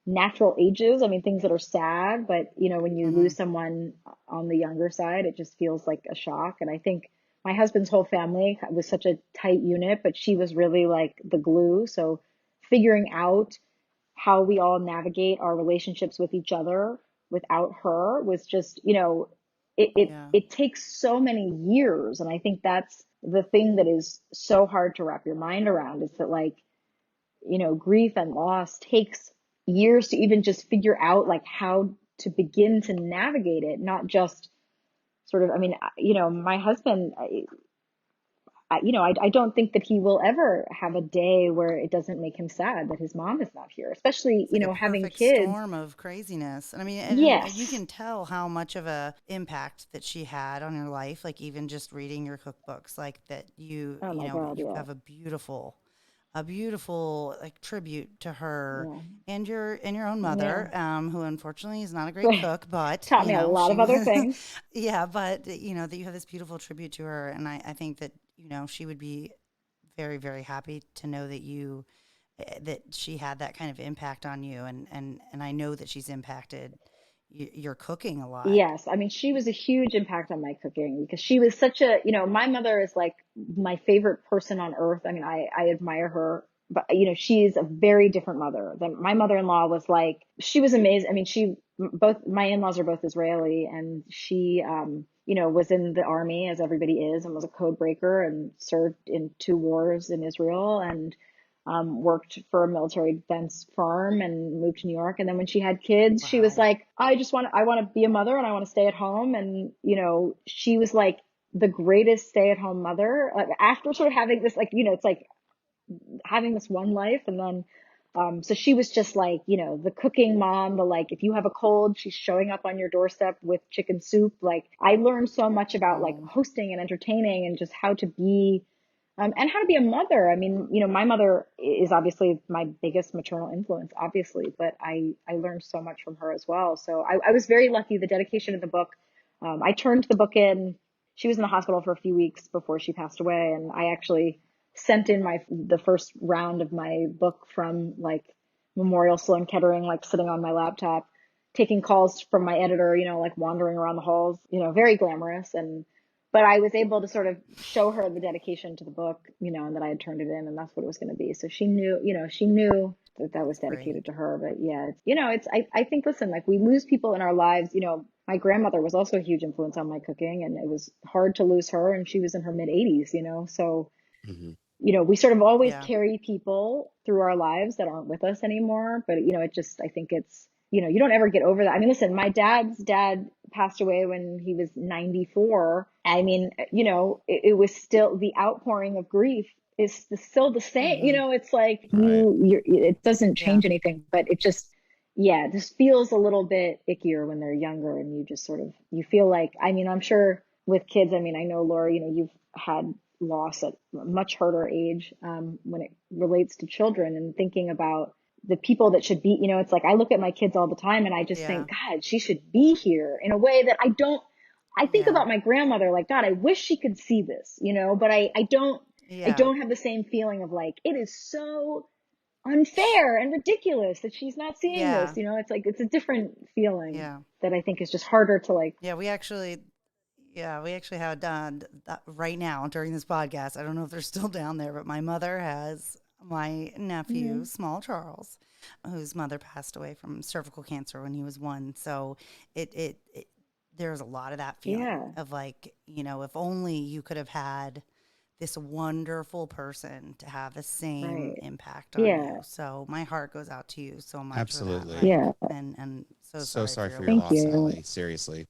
natural ages. I mean, things that are sad, but when you Mm-hmm. lose someone on the younger side, it just feels like a shock. And I think my husband's whole family was such a tight unit, but she was really like the glue. So figuring out how we all navigate our relationships with each other without her was just, Yeah. it takes so many years. And I think that's the thing that is so hard to wrap your mind around, is that like, grief and loss takes years to even just figure out like how to begin to navigate it, not just sort of, I mean, my husband, I don't think that he will ever have a day where it doesn't make him sad that his mom is not here, especially, It's like a having perfect kids. storm of craziness. And I mean, and you Yes. can tell how much of a impact that she had on your life. Like even just reading your cookbooks, like that Oh my God. you Yeah. have a beautiful like tribute to her Yeah. and your own mother, Yeah. who unfortunately is not a great cook, but Taught me a lot she of other was, things. yeah, but that you have this beautiful tribute to her. And I think that, she would be very, very happy to know that that she had that kind of impact on you, and I know that she's impacted your cooking a lot. Yes, I mean, she was a huge impact on my cooking because she was such a, my mother is like my favorite person on earth. I mean, I admire her, but she's a very different mother than my mother-in-law was like. She was amazing. I mean, both my in-laws are both Israeli, and she, was in the army as everybody is, and was a code breaker and served in 2 wars in Israel, and worked for a military defense firm and moved to New York. And then when she had kids, she was Wow. like, I want to be a mother and I want to stay at home. And, she was like the greatest stay at home mother after sort of having this, like, it's like having this one life. And then, so she was just like, the cooking mom, the like, if you have a cold, she's showing up on your doorstep with chicken soup. Like, I learned so much about like Oh, hosting and entertaining and just how to be and how to be a mother. I mean, my mother is obviously my biggest maternal influence, obviously, but I learned so much from her as well. So I was very lucky. The dedication of the book, I turned the book in. She was in the hospital for a few weeks before she passed away, and I actually sent in the first round of my book from like Memorial Sloan Kettering, like sitting on my laptop, taking calls from my editor, like wandering around the halls, very glamorous. And but I was able to sort of show her the dedication to the book, and that I had turned it in, and that's what it was going to be. So she knew that that was that's great. dedicated to her. But yeah, I think, listen, like we lose people in our lives. My grandmother was also a huge influence on my cooking, and it was hard to lose her, and she was in her mid 80s, so Hmm. we sort of always Yeah. carry people through our lives that aren't with us anymore. But, I think it's, you don't ever get over that. I mean, listen, my dad's dad passed away when he was 94. I mean, it was still the outpouring of grief is still the same. Mm-hmm. It's like Right. it doesn't Yeah. change anything, but it just, yeah, this feels a little bit ickier when they're younger and you just sort of, you feel like, I mean, I'm sure with kids, I mean, I know Laura, you've had loss at a much harder age when it relates to children, and thinking about the people that should be, it's like I look at my kids all the time and I just Yeah. think, God, she should be here in a way that I don't. I think Yeah. about my grandmother like, God, I wish she could see this, but I Yeah. don't have the same feeling of like, it is so unfair and ridiculous that she's not seeing this. Yeah. It's like, it's a different feeling Yeah. that I think is just harder to like. Yeah. We actually have done that right now during this podcast. I don't know if they're still down there, but my mother has my nephew, Mhm. small Charles, whose mother passed away from cervical cancer when he was 1. So it there's a lot of that feeling Yeah, of like, if only you could have had this wonderful person to have the same right. impact on you. Yeah, So my heart goes out to you so much for that. Absolutely. Like, yeah. and so So sorry for sorry your for your Thank loss, loss. you. Ali. Seriously.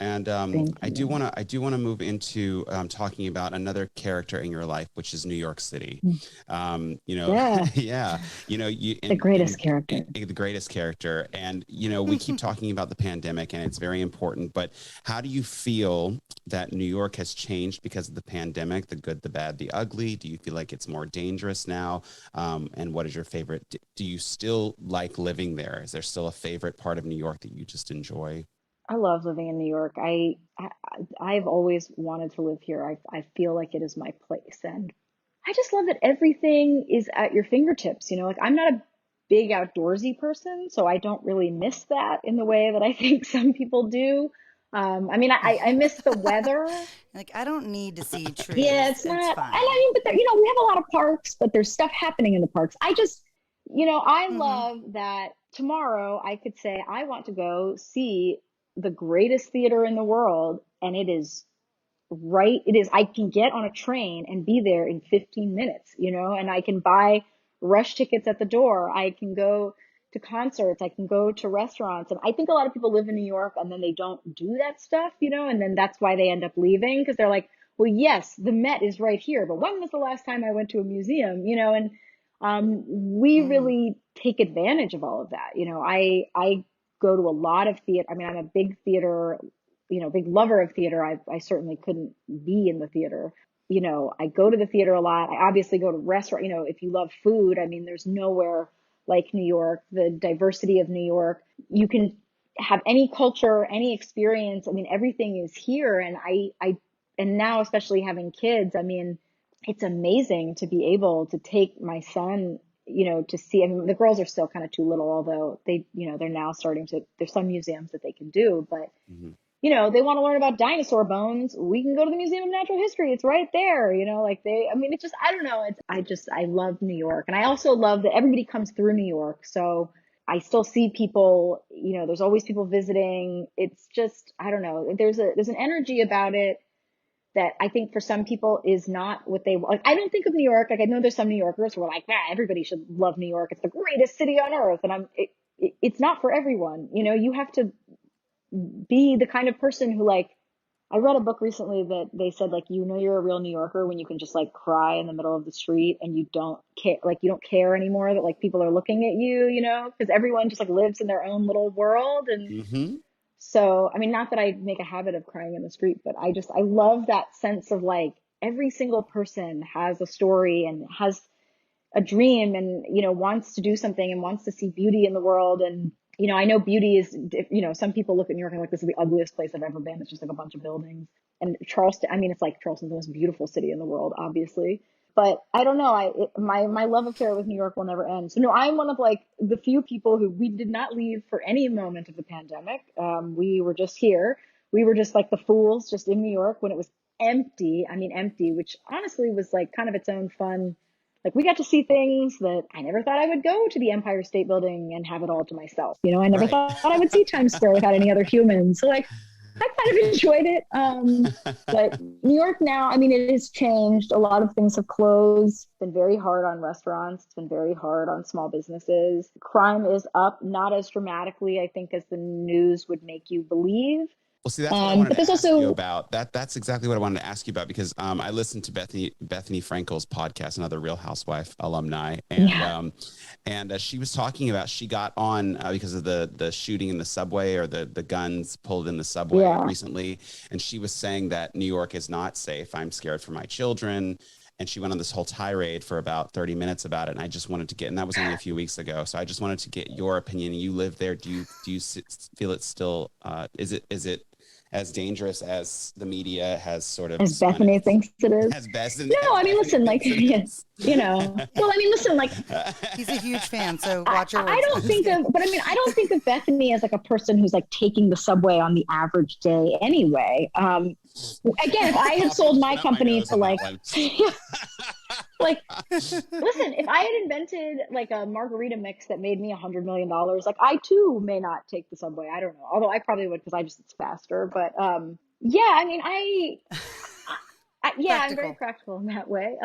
And Thank I do you. want to move into talking about another character in your life, which is New York City. Mm. Yeah, Yeah, you the greatest and character. the greatest character. And we keep talking about the pandemic, and it's very important. But how do you feel that New York has changed because of the pandemic? The good, the bad, the ugly. Do you feel like it's more dangerous now? And what is your favorite? Do you still like living there? Is there still a favorite part of New York that you just enjoy? I love living in New York. I've always wanted to live here. I feel like it is my place, and I just love that everything is at your fingertips. Like I'm not a big outdoorsy person, so I don't really miss that in the way that I think some people do. I mean, I miss the weather. Like, I don't need to see Yeah, trees. it's It's not, I fine. mean, but there, we have a lot of parks, but there's stuff happening in the parks. I just, I Mm-hmm. love that tomorrow I could say, I want to go see the greatest theater in the world. And I can get on a train and be there in 15 minutes, and I can buy rush tickets at the door. I can go to concerts. I can go to restaurants. And I think a lot of people live in New York and then they don't do that stuff, and then that's why they end up leaving because they're like, well, yes, the Met is right here, but when was the last time I went to a museum, and we Mm-hmm. really take advantage of all of that. I go to a lot of theater. I mean, I'm a big theater, big lover of theater. I certainly couldn't be in the theater. I go to the theater a lot. I obviously go to restaurant. If you love food, I mean, there's nowhere like New York, the diversity of New York. You can have any culture, any experience. I mean, everything is here. And and now, especially having kids, I mean, it's amazing to be able to take my son, to see. I mean, the girls are still kind of too little, although they're now starting to, there's some museums that they can do, but Mhm. they want to learn about dinosaur bones. We can go to the Museum of Natural History. It's right there, I mean, it's just, I don't know. I love New York. And I also love that everybody comes through New York. So I still see people, there's always people visiting. It's just, I don't know. There's an energy about it that I think for some people is not what they like. I don't think of New York. Like, I know there's some New Yorkers who are like, everybody should love New York. It's the greatest city on earth. And it's not for everyone. You have to be the kind of person who, like, I read a book recently that they said, like, you're a real New Yorker when you can just like cry in the middle of the street and you don't care, like you don't care anymore that like people are looking at you, because everyone just like lives in their own little world. And Mhm. so, I mean, not that I make a habit of crying in the street, but I love that sense of like every single person has a story and has a dream and, wants to do something and wants to see beauty in the world. And, I know beauty is, some people look at New York and like, this is the ugliest place I've ever been. It's just like a bunch of buildings. And Charleston, I mean, it's like Charleston's the most beautiful city in the world, obviously. But I don't know. My love affair with New York will never end. So no, I'm one of like the few people who we did not leave for any moment of the pandemic. We were just here. We were just like the fools, just in New York when it was empty. I mean, empty, which honestly was like kind of its own fun. Like, we got to see things that I never thought I would go to the Empire State Building and have it all to myself. I never Right. thought I would see Times Square without any other humans. So like, I kind of enjoyed it. But New York now, I mean, it has changed. A lot of things have closed. It's been very hard on restaurants. It's been very hard on small businesses. Crime is up, not as dramatically, I think, as the news would make you believe. Well, see, that's what I wanted But to there's ask you also, about. That's exactly what I wanted to ask you about because I listened to Bethany Frankel's podcast, another Real Housewife alumni, yeah, and she was talking about she got on because of the shooting in the subway or the guns pulled in the subway yeah. recently, and she was saying that New York is not safe. I'm scared for my children. And she went on this whole tirade for about 30 minutes about it. And I just wanted to get, and that was only a few weeks ago. So I just wanted to get your opinion. You live there. Do you feel it's still, is it as dangerous as the media has sort of As spun it, Bethany thinks it is. as best No, as I mean, Bethany listen, like, thinks it yeah, is? well, I mean, listen, like, He's a huge fan, so I, watch your I words. I'm don't just think kidding. of, but I mean, I don't think of Bethany as like a person who's like taking the subway on the average day anyway. Again, if I had I'll sold be my looking up my company nose to on that like, one. like, listen, if I had invented like a margarita mix that made me $100 million, like I too may not take the subway. I don't know. Although I probably would because it's faster. But yeah, I mean, yeah, I'm very Practical. practical in that way.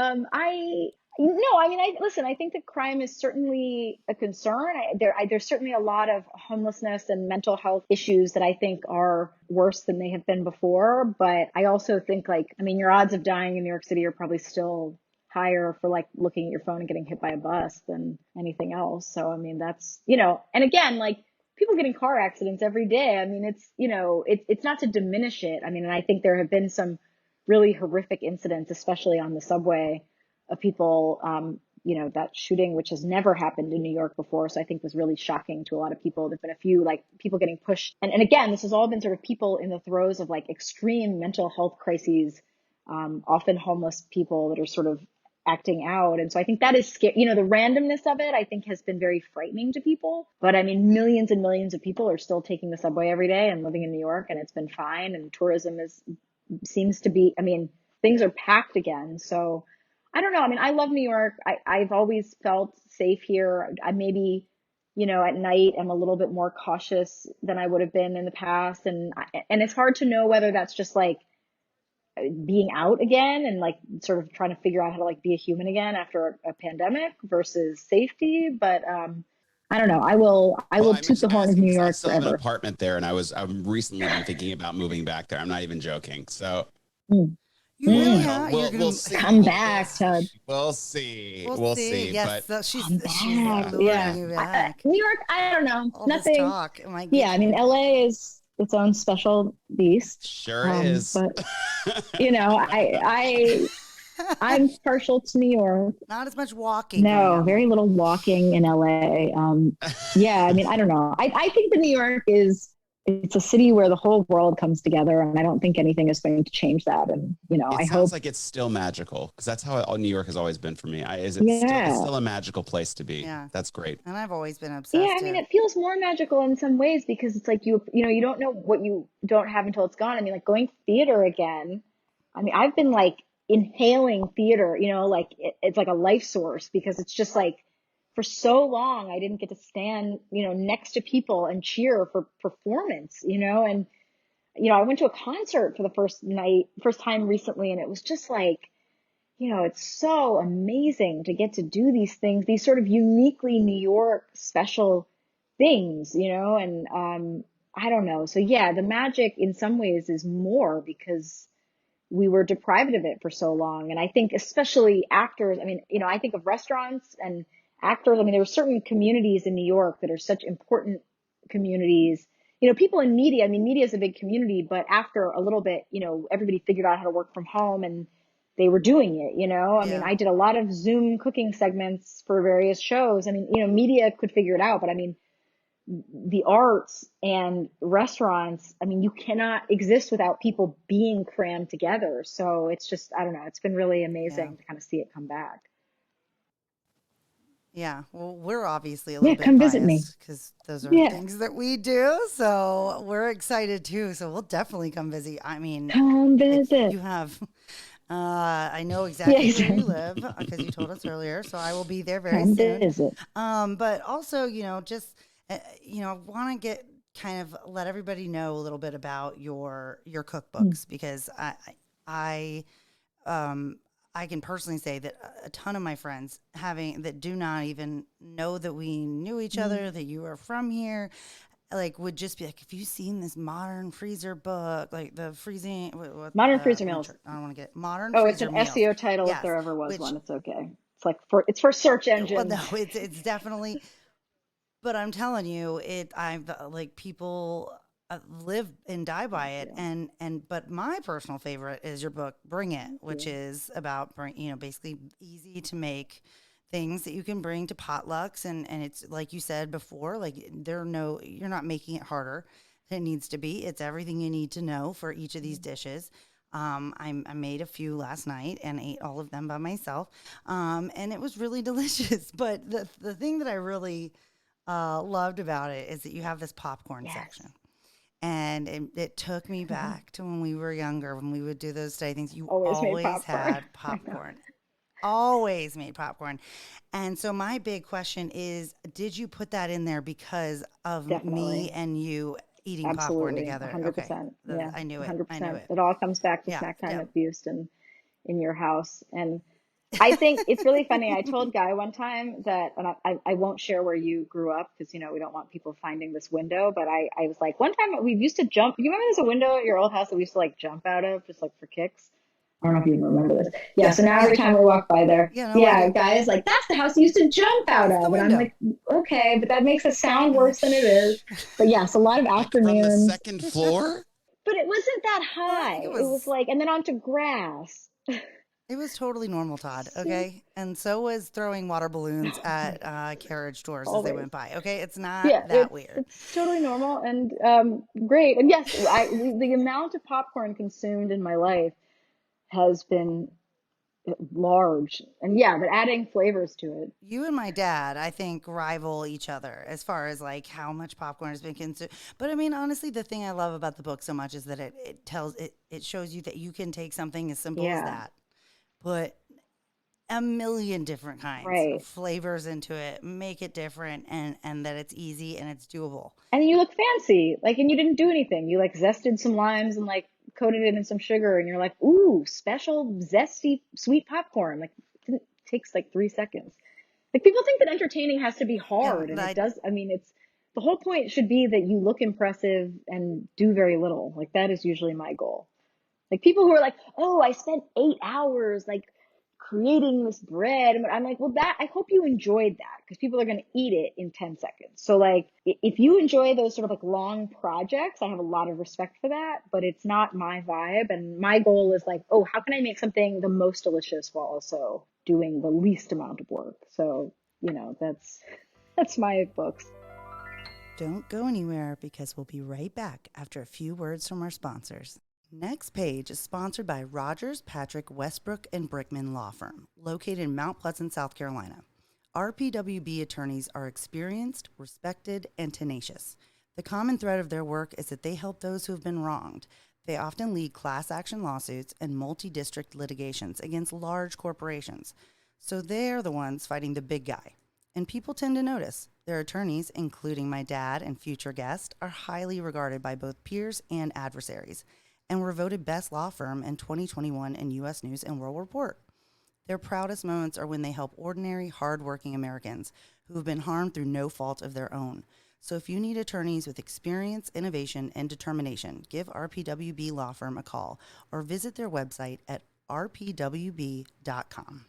No, I mean, listen. I think that crime is certainly a concern. There's certainly a lot of homelessness and mental health issues that I think are worse than they have been before. But I also think, like, I mean, your odds of dying in New York City are probably still higher for like looking at your phone and getting hit by a bus than anything else. So, I mean, that's, and again, like, people get in car accidents every day. I mean, it's not to diminish it. I mean, and I think there have been some really horrific incidents, especially on the subway, of people, that shooting, which has never happened in New York before. So I think was really shocking to a lot of people. There've been a few like people getting pushed. And again, this has all been sort of people in the throes of like extreme mental health crises, often homeless people that are sort of acting out. And so I think that is scary. You know, the randomness of it, I think, has been very frightening to people. But I mean, millions and millions of people are still taking the subway every day and living in New York, and it's been fine. And tourism seems to be, I mean, things are packed again. So I don't know. I mean, I love New York. I've always felt safe here. I maybe, you know, at night I'm a little bit more cautious than I would have been in the past. And it's hard to know whether that's just like being out again and like sort of trying to figure out how to like be a human again after a pandemic versus safety. But I don't know. I will toot the horn of New York I still have an forever. apartment there, and I'm recently been thinking about moving back there. I'm not even joking. So You're we'll see. Come back, Todd. We'll see. We'll see. Yes, But she's back. luring you back. New York, I don't know. All Nothing. this talk. Yeah, I mean, LA is its own special beast. sure is. But you know, I'm partial to New York. Not as much walking. No, very little walking in LA. Yeah, I mean, I don't know. I think that New York it's a city where the whole world comes together, and I don't think anything is going to change that. And, you know, it sounds like it's still magical, because that's how New York has always been for me. It's still a magical place to be. Yeah. That's great. And I've always been obsessed. Yeah, I mean, it feels more magical in some ways because it's like you know, you don't know what you don't have until it's gone. I mean, like going to theater again. I mean, I've been like inhaling theater, you know, like it's like a life source, because it's just like for so long I didn't get to stand, you know, next to people and cheer for performance, you know. And you know, I went to a concert for the first time recently, and it was just like, you know, it's so amazing to get to do these things, these sort of uniquely New York special things, you know. And I don't know. So yeah, the magic in some ways is more because we were deprived of it for so long. And I think especially actors, I mean, you know, I think of restaurants and actors. I mean, there are certain communities in New York that are such important communities. You know, people in media, I mean, media is a big community, but after a little bit, you know, everybody figured out how to work from home and they were doing it, you know. I mean, I did a lot of Zoom cooking segments for various shows. I mean, you know, media could figure it out, but I mean, the arts and restaurants, I mean, you cannot exist without people being crammed together. So it's just, I don't know, it's been really amazing to kind of see it come back. Yeah, well, we're obviously a little bit come visit me, because those are things that we do. So we're excited too. So we'll definitely come visit. I mean, come visit. You have, I know exactly where you live because you told us earlier. So I will be there very soon. Visit. But also, you know, just you know, want to let everybody know a little bit about your cookbooks, because I can personally say that a ton of my friends that do not even know that we knew each other, that you are from here, like would just be like, have you seen this modern freezer book, like the freezing modern freezer meals? I don't want to get modern. Oh, it's an meals. SEO title if there ever was one. It's okay. It's like it's for search engines. Well, no, it's definitely. But I'm telling you, I've like people live and die by it, but my personal favorite is your book, Bring It, which is about basically easy to make things that you can bring to potlucks, and it's like you said before, like you're not making it harder than it needs to be. It's everything you need to know for each of these dishes. I made a few last night and ate all of them by myself, and it was really delicious. But the thing that I really loved about it is that you have this popcorn section, and it took me back to when we were younger, when we would do those study things. You always had popcorn. Always made popcorn. And so my big question is, did you put that in there because of me and you eating popcorn together? 100%. Okay. Yeah, I knew it. 100%. I knew it. It all comes back to snack time at Boost and in your house. And I think it's really funny. I told Guy one time that, and I won't share where you grew up because, you know, we don't want people finding this window, but I was like, one time we used to jump. You remember there's a window at your old house that we used to like jump out of just like for kicks? I don't know if you even remember this. Yeah, so now every time we walk by there, Guy is like, that's the house you used to jump out of. And I'm like, okay, but that makes it sound worse than it is. But yes, a lot of afternoons. From the second floor? But it wasn't that high. It was like, and then onto grass. It was totally normal, Todd, okay? And so was throwing water balloons at carriage doors as they went by, okay? It's not that weird. It's totally normal and great. And yes, the amount of popcorn consumed in my life has been large. And yeah, but adding flavors to it. You and my dad, I think, rival each other as far as like how much popcorn has been consumed. But I mean, honestly, the thing I love about the book so much is that it shows you that you can take something as simple as Yeah, that, put a million different kinds of right. flavors into it, make it different, and that it's easy and it's doable. And you look fancy, like, and you didn't do anything. You like zested some limes and like coated it in some sugar, and you're like, ooh, special zesty sweet popcorn. Like, it takes like 3 seconds. Like, people think that entertaining has to be And hard, and it I does. I mean, it's the whole point should be that you look impressive and do very little. Like, that is usually my goal. Like, people who are like, oh, I spent 8 hours like creating this bread. And I'm like, well, that I hope you enjoyed that, because people are going to eat it in 10 seconds. So like, if you enjoy those sort of like long projects, I have a lot of respect for that, but it's not my vibe. And my goal is like, oh, how can I make something the most delicious while also doing the least amount of work? So, that's my books. don't go anywhere because we'll be right back after a few words from our sponsors. Next page is sponsored by Rogers, Patrick, Westbrook, and Brickman Law Firm, located in Mount Pleasant, South Carolina. RPWB attorneys are experienced, respected, and tenacious. The common thread of their work is that they help those who have been wronged. They often lead class action lawsuits and multi-district litigations against large corporations. So they're the ones fighting the big guy. And people tend to notice. Their attorneys, including my dad and future guest, are highly regarded by both peers and adversaries, and were voted best law firm in 2021 in U.S. News and World Report. Their proudest moments are when they help ordinary, hardworking Americans who have been harmed through no fault of their own. So if you need attorneys with experience, innovation, and determination, give RPWB Law Firm a call or visit their website at rpwb.com.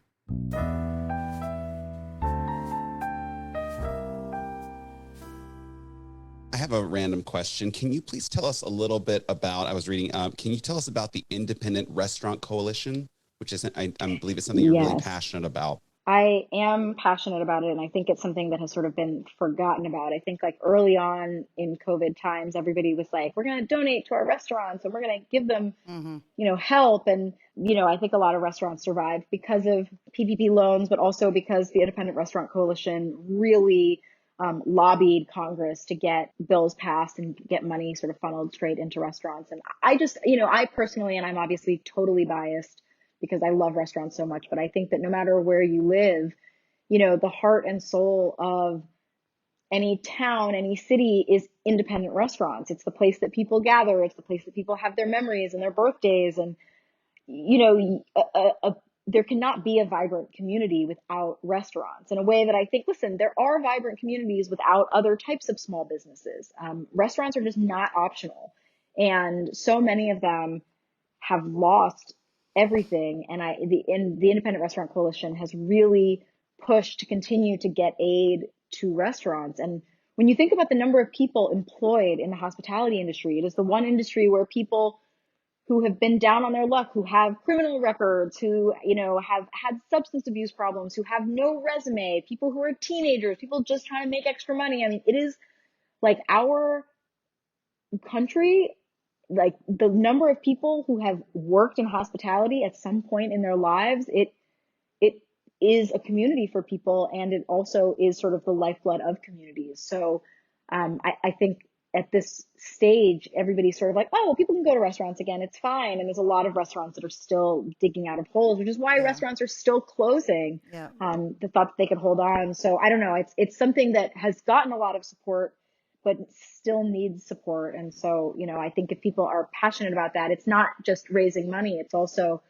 I have a random question. Can you please tell us a little bit about, I was reading, can you tell us about the Independent Restaurant Coalition, which is, I believe it's something you're really Yes. passionate about. I am passionate about it, and I think it's something that has sort of been forgotten about. I think like early on in COVID times, everybody was like, we're going to donate to our restaurants and we're going to give them, Mm-hmm. help. And, I think a lot of restaurants survived because of PPP loans, but also because the Independent Restaurant Coalition really lobbied Congress to get bills passed and get money sort of funneled straight into restaurants. And I just, I personally, and I'm obviously totally biased because I love restaurants so much, but I think that no matter where you live, the heart and soul of any town, any city is independent restaurants. It's the place that people gather. It's the place that people have their memories and their birthdays. And, there cannot be a vibrant community without restaurants, in a way that I think, listen, there are vibrant communities without other types of small businesses. Restaurants are just not optional. And so many of them have lost everything. And the Independent Restaurant Coalition has really pushed to continue to get aid to restaurants. And when you think about the number of people employed in the hospitality industry, it is the one industry where people who have been down on their luck, who have criminal records, who, have had substance abuse problems, who have no resume, people who are teenagers, people just trying to make extra money. I mean, it is like our country, like the number of people who have worked in hospitality at some point in their lives, it is a community for people, and it also is sort of the lifeblood of communities. So I think at this stage, everybody's sort of like, oh, well, people can go to restaurants again. It's fine. And there's a lot of restaurants that are still digging out of holes, which is why Yeah. restaurants are still closing. Yeah. The thought that they could hold on. So I don't know. It's something that has gotten a lot of support, but still needs support. And so, I think if people are passionate about that, it's not just raising money. It's also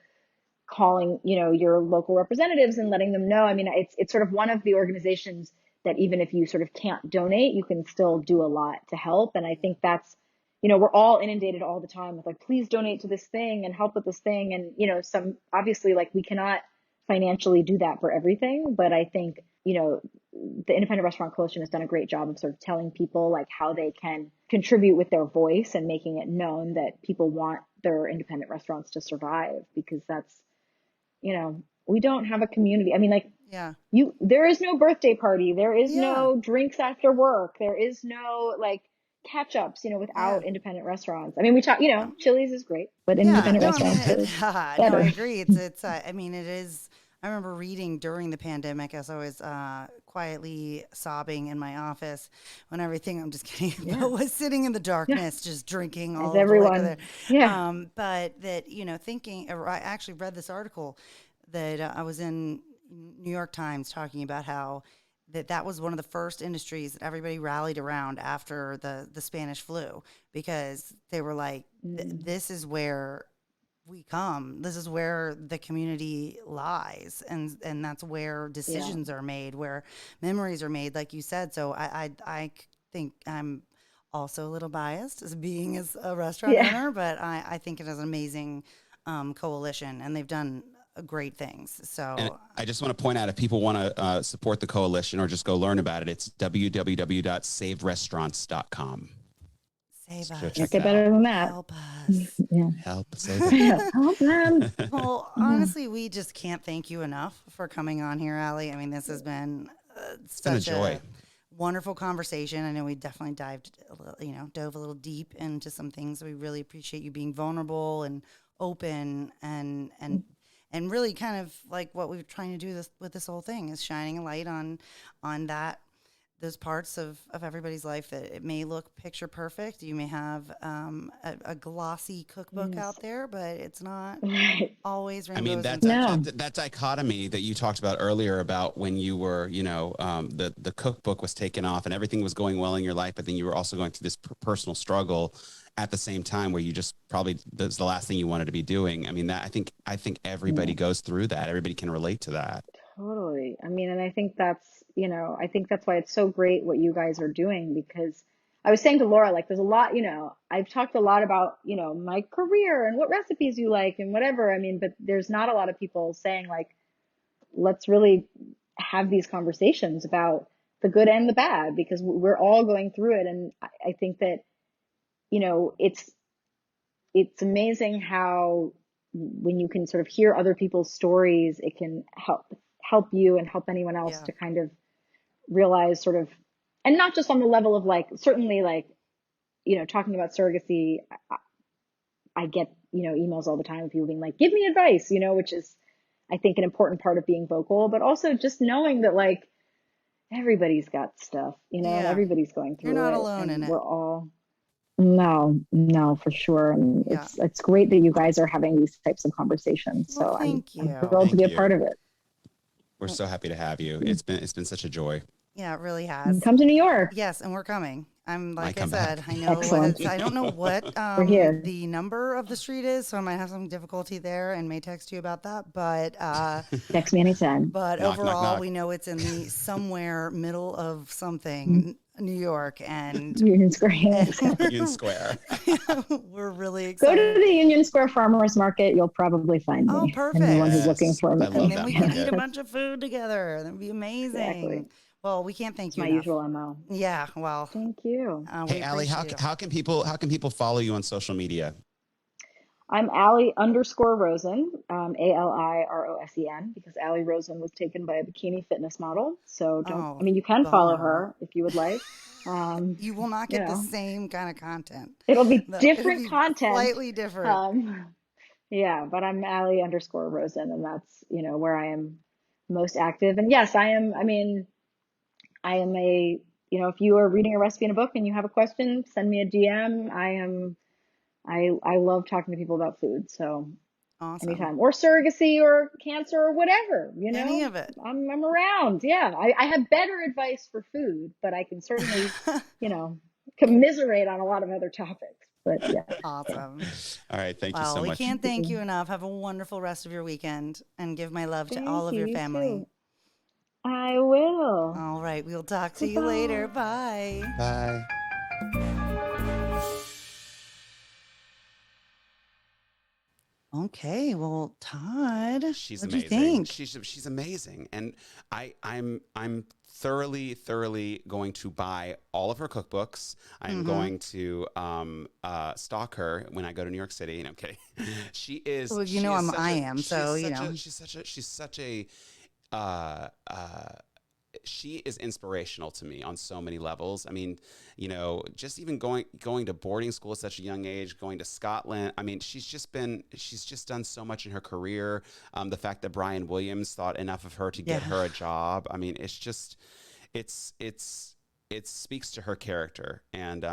calling, your local representatives and letting them know. I mean, it's sort of one of the organizations that even if you sort of can't donate, you can still do a lot to help. And I think that's, we're all inundated all the time with like, please donate to this thing and help with this thing. And, some obviously like we cannot financially do that for everything, but I think, the Independent Restaurant Coalition has done a great job of sort of telling people like how they can contribute with their voice and making it known that people want their independent restaurants to survive, because that's, we don't have a community. I mean, like, Yeah. there is no birthday party. There is Yeah. no drinks after work. There is no like catch-ups, Yeah. without independent restaurants. I mean, we talk, Chili's is great, but Yeah, independent no, I mean, restaurants are no, better. I agree. It's. I mean, it is. I remember reading during the pandemic as I was quietly sobbing in my office when everything. I'm just kidding. Yeah. But was sitting in the Yeah. darkness, just drinking all As of the liquor everyone. there. Yeah. But that thinking. I actually read this article that I was in New York Times talking about how that was one of the first industries that everybody rallied around after the Spanish flu, because they were like, this is where we come. This is where the community lies, and that's where decisions are made, where memories are made, like you said. So I think I'm also a little biased as being as a restaurant Yeah. owner, but I think it is an amazing coalition, and they've done great things. And So I just want to point out, if people want to support the coalition or just go learn about it, it's www.saverestaurants.com. save So us, check Can't it get out. better than that. help us. Yeah. Help save it. Help them. Well, honestly, we just can't thank you enough for coming on here, Ali. I mean, this has been It's been a such joy. wonderful conversation. I know we definitely dove a little deep into some things. We really appreciate you being vulnerable and open and really kind of like what we're trying to do with this whole thing is shining a light on those parts of everybody's life that it may look picture perfect. You may have a glossy cookbook out there, but it's not Right. always I rainbows mean, and that, sunshine. that dichotomy that you talked about earlier about when you were, the cookbook was taken off and everything was going well in your life, but then you were also going through this personal struggle at the same time where you just probably, that's the last thing you wanted to be doing. I mean, that I think everybody goes through that. Everybody can relate to that. Totally. I mean, and I think that's why it's so great what you guys are doing, because I was saying to Laura, like, there's a lot, I've talked a lot about, my career and what recipes you like and whatever. I mean, but there's not a lot of people saying, like, let's really have these conversations about the good and the bad, because we're all going through it. And I think that, it's amazing how when you can sort of hear other people's stories, it can help you and help anyone else Yeah. to kind of realize sort of, and not just on the level of like, certainly like, talking about surrogacy, I get, emails all the time of people being like, give me advice, which is, I think, an important part of being vocal, but also just knowing that like everybody's got stuff, and Yeah. everybody's going You're through not it, alone in and it. we're all, no, for sure. And Yeah. it's great that you guys are having these types of conversations. Well, So thank I'm you. thrilled to Thank be a you. part of it. We're so happy to have you. It's been such a joy. Yeah, it really has. Come to New York. Yes, and we're coming. I'm like I come said, back. I know Excellent. I don't know what We're here. the number of the street is, so I might have some difficulty there and may text you about that. But Text me anytime. but Knock, knock, overall, knock. we know it's in the somewhere middle of something, New York, and Union Square. Union Square. we're really Go excited. to the Union Square Farmers Market. You'll probably find Oh, me. perfect. Anyone who's looking Yes, for me. I love And then that we can market. eat a bunch of food together. That'd be amazing. Exactly. Well, we can't thank It's you my enough. usual MO. Yeah, well, Thank you. we Hey, Ali, appreciate you. how can people follow you on social media? I'm Ali_Rosen, ALIROSEN, because Ali Rosen was taken by a bikini fitness model. So Oh, you can follow bummer. her if you would like. You will not you get the know, same kind of content. it'll be No, different it'll be content. slightly different. Yeah, but I'm Ali_Rosen, and that's, where I am most active. And yes, I am if you are reading a recipe in a book and you have a question, send me a DM. I love talking to people about food. So Awesome. anytime, or surrogacy or cancer or whatever, Any of it. I'm around. Yeah. I have better advice for food, but I can certainly, commiserate on a lot of other topics. But yeah. Awesome. All right, thank you Well, so we much. can't thank you enough. Have a wonderful rest of your weekend and give my love to all of Thank your you, you family. too. I will. All right. We'll talk to you later. Bye. Bye. Okay. Well, Todd, She's what do you amazing. think? She's amazing, and I'm thoroughly going to buy all of her cookbooks. I'm going to stalk her when I go to New York City. No, I'm kidding. She is. Well, she is I am. So she's you know. she's such a she is inspirational to me on so many levels. I mean, you know, just even going to boarding school at such a young age, going to Scotland. I mean, she's just done so much in her career. The fact that Brian Williams thought enough of her to get her a job. I mean, it's just, it speaks to her character, and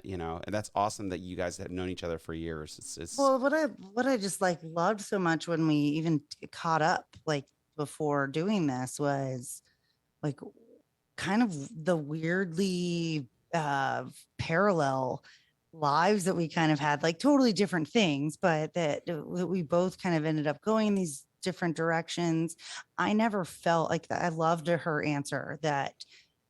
you know, and that's awesome that you guys have known each other for years. It's Well, what I just like loved so much when we even caught up, like before doing this, was like kind of the weirdly parallel lives that we kind of had, like totally different things, but that we both kind of ended up going in these different directions. I never felt like that. I loved her answer that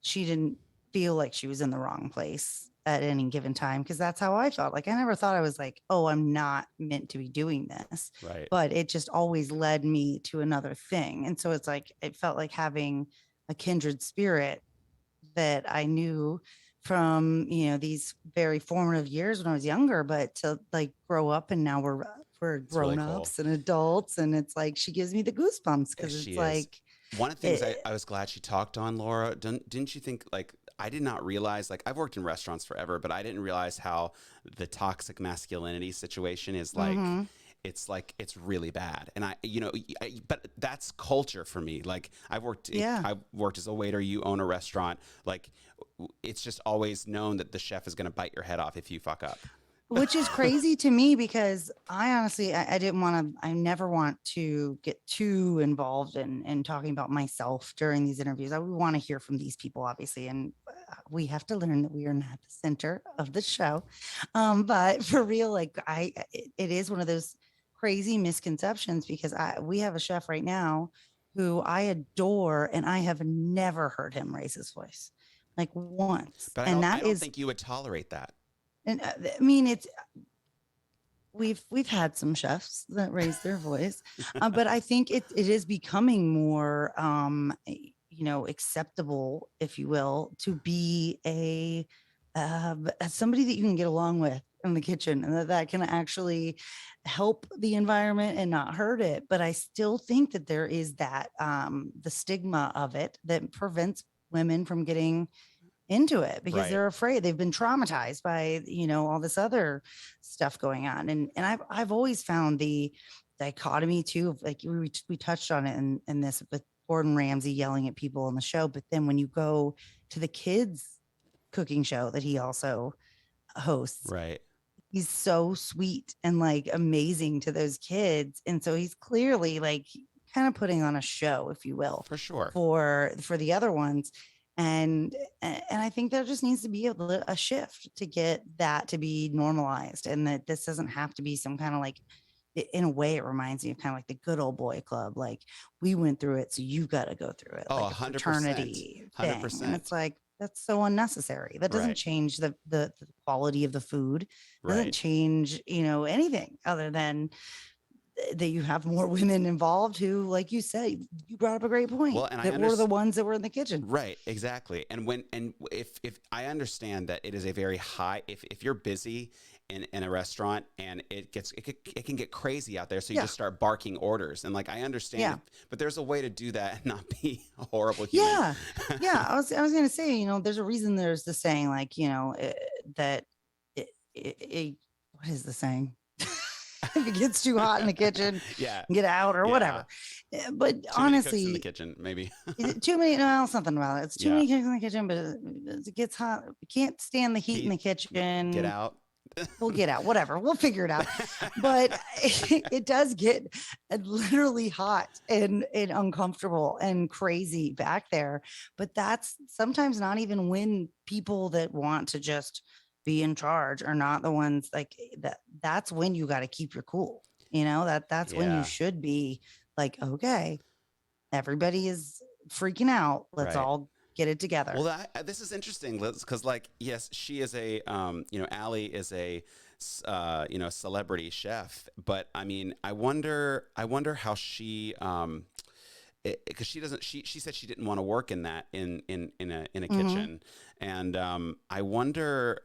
she didn't feel like she was in the wrong place at any given time, because that's how I felt. Like I never thought I was like, oh, I'm not meant to be doing this. right. But it just always led me to another thing. And so it's like it felt like having a kindred spirit that I knew from, you know, these very formative years when I was younger, but to like grow up and now we're It's really grown-ups cool. and adults, and it's like she gives me the goosebumps because She it's is. like One of the things it, I was glad she talked on, Laura. Didn't you think, like, I did not realize, like, I've worked in restaurants forever, but I didn't realize how the toxic masculinity situation is mhm. it's really bad. And but that's culture for me. Like Yeah. I've worked as a waiter, you own a restaurant. Like it's just always known that the chef is going to bite your head off if you fuck up. Which is crazy to me because I honestly, I didn't want to, I never want to get too involved in talking about myself during these interviews. I would want to hear from these people, obviously. And we have to learn that we are not the center of the show. But for real, like it is one of those crazy misconceptions because we have a chef right now who I adore and I have never heard him raise his voice like once. But And I that don't is, think you would tolerate that. and I mean, it's we've had some chefs that raise their voice, but I think it is becoming more, you know, acceptable, if you will, to be somebody that you can get along with in the kitchen, and that can actually help the environment and not hurt it. But I still think that there is that the stigma of it that prevents women from getting into it because Right. they're afraid. They've been traumatized by, you know, all this other stuff going on. And I've always found the dichotomy too of like we touched on it in this with Gordon Ramsay yelling at people on the show, but then when you go to the kids cooking show that he also hosts, Right. he's so sweet and like amazing to those kids. And so he's clearly like kind of putting on a show, if you will, For sure. for the other ones. And I think there just needs to be a shift to get that to be normalized, and that this doesn't have to be some kind of like, in a way, it reminds me of kind of like the good old boy club. Like we went through it, so you got to go through it, Oh, like a 100%. fraternity thing. And it's 100%. like, that's so unnecessary. That doesn't Right. change the quality of the food. Doesn't Right. change, you know, anything other than that you have more women involved who, like you said, you brought up a great point, Well, and I that were the understand. ones that were in the kitchen. Right, exactly. And if I understand that it is a very high, if you're busy in a restaurant and it can get crazy out there, so you Yeah. just start barking orders, and like I understand Yeah. but there's a way to do that and not be a horrible human. Yeah. Yeah. I was going to say, you know, there's a reason there's the saying, like, you know, that what is the saying? If it gets too hot in the kitchen, Yeah. get out or Yeah. whatever. But Too many cooks in the honestly, kitchen, maybe. too many, no, something about it. It's too Yeah. many cooks in the kitchen, but it gets hot. You can't stand the heat in the Heat, kitchen. get out. We'll get out, whatever. We'll figure it out. But it does get literally hot and uncomfortable and crazy back there. But that's sometimes not even when people that want to just be in charge are not the ones like that. That's when you got to keep your cool. You know, that's when you Yeah. should be like, okay, everybody is freaking out. Let's Right. all get it together. Well, this is interesting because, like, yes, she is a, Ali is a, celebrity chef. But I mean, I wonder how she, because she doesn't, she said she didn't want to work in that in a kitchen, and I wonder,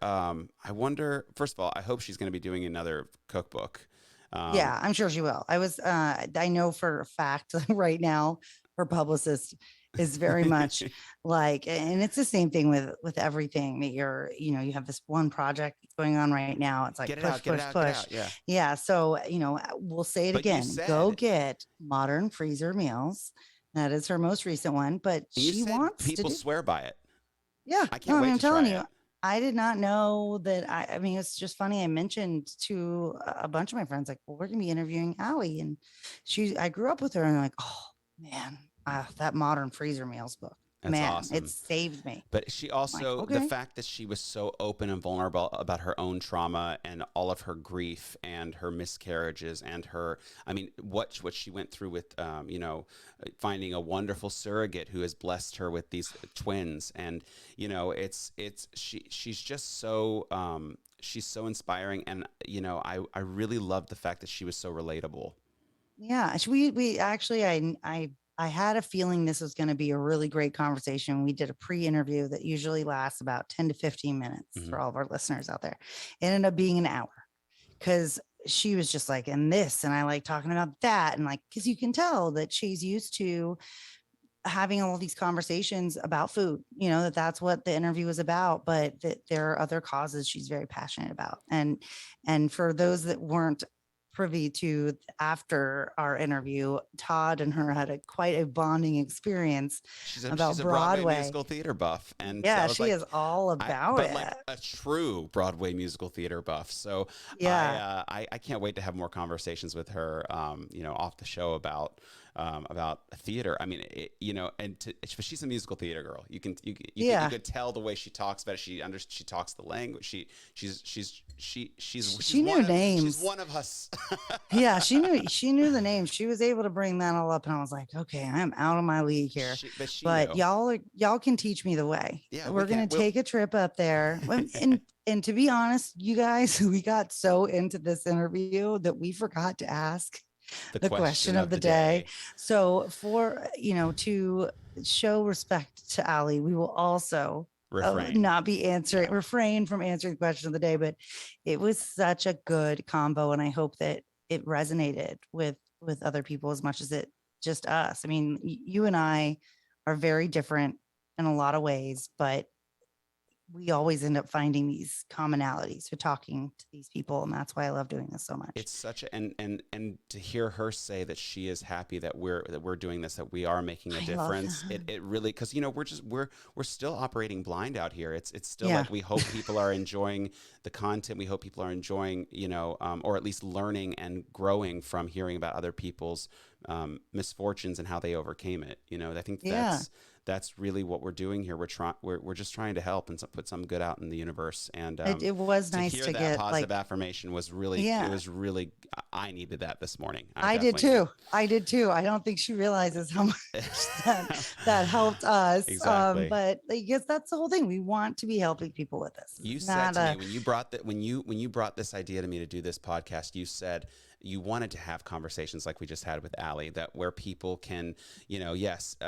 First of all, I hope she's going to be doing another cookbook. Yeah, I'm sure she will. I know for a fact right now, her publicist is very much like, and it's the same thing with everything that you have this one project going on right now. It's like Get it push, out, get it push, out, get it push. out. Yeah. Yeah. So, we'll say it But you again, go said, get Modern Freezer Meals. That is her most recent one, but you she said wants to people do. swear by it. Yeah. I can't No, I wait mean, I'm to try telling you, it. I did not know that. I mean, it's just funny. I mentioned to a bunch of my friends, like, well, we're going to be interviewing Ali. And I grew up with her and they're like, oh man, that Modern Freezer Meals book, That's man, it awesome. saved me. But she I'm like, also, the okay. fact that she was so open and vulnerable about her own trauma and all of her grief and her miscarriages and what she went through with, finding a wonderful surrogate who has blessed her with these twins. And, she's just so, she's so inspiring. And, I really love the fact that she was so relatable. Yeah. We actually, I had a feeling this was going to be a really great conversation. We did a pre-interview that usually lasts about 10 to 15 minutes for all of our listeners out there. It ended up being an hour because she was just like, and this, and I like talking about that. And like, cause you can tell that she's used to having all these conversations about food, that's what the interview was about, but that there are other causes she's very passionate about. And for those that weren't privy to after our interview, Todd and her had quite a bonding experience She's about a Broadway Broadway. musical theater buff. And Yeah, I was she is all about it. like a true Broadway musical theater buff. So Yeah. I can't wait to have more conversations with her, off the show about theater. I mean, she's a musical theater girl. You can tell the way she talks about it. She talks the language. She knew names. She's one of us. Yeah, she knew the names. She was able to bring that all up, and I was like, okay, I'm out of my league here. But y'all can teach me the way. Yeah, we're gonna take a trip up there. And to be honest, you guys, we got so into this interview that we forgot to ask the question of the day. So to show respect to Ali, we will also refrain from answering the question of the day. But it was such a good combo, and I hope that it resonated with other people as much as it just us. I mean, you and I are very different in a lot of ways, but we always end up finding these commonalities for talking to these people. And that's why I love doing this so much. It's such and to hear her say that she is happy that we're doing this, that we are making a difference. It really, cause we're still operating blind out here. It's still like, we hope people are enjoying the content. We hope people are enjoying, or at least learning and growing from hearing about other people's misfortunes and how they overcame it. I think that's really what we're doing here. We're just trying to help and put some good out in the universe. And it was nice to hear to that get positive affirmation was really, it was really, I needed that this morning. I did too. I don't think she realizes how much that helped us. Exactly. But I guess that's the whole thing. We want to be helping people with this. You said to me when you brought this idea to me to do this podcast, you said you wanted to have conversations like we just had with Ali, that where people can,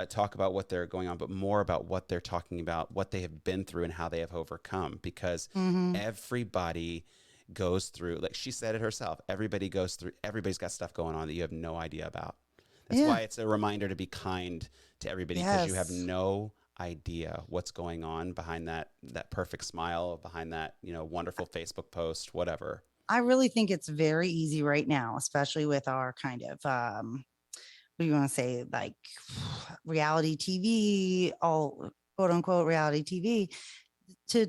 talk about what they're going on, but more about what they're talking about, what they have been through and how they have overcome, because everybody goes through, like she said it herself, everybody's got stuff going on that you have no idea about. That's why it's a reminder to be kind to everybody, because you have no idea what's going on behind that perfect smile, behind that, wonderful Facebook post, whatever. I really think it's very easy right now, especially with our kind of, what do you want to say, like reality TV, all quote unquote reality TV,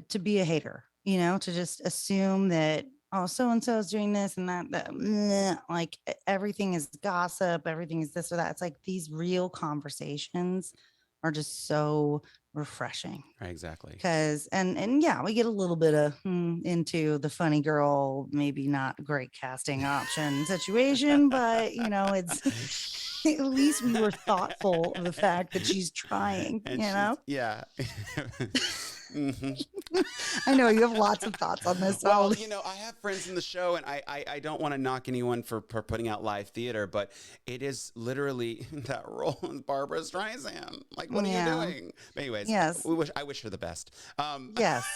to be a hater, to just assume that, oh, so-and-so is doing this and that, like everything is gossip, everything is this or that. It's like these real conversations are just so refreshing. Right, exactly. Because and we get a little bit of into the funny girl, maybe not great casting option situation, but it's at least we were thoughtful of the fact that she's trying, Yeah. I know you have lots of thoughts on this. Well, I have friends in the show, and I don't want to knock anyone for putting out live theater, but it is literally that role in Barbara Streisand. Like, what are you doing? But anyways, yes, I wish her the best. Yes,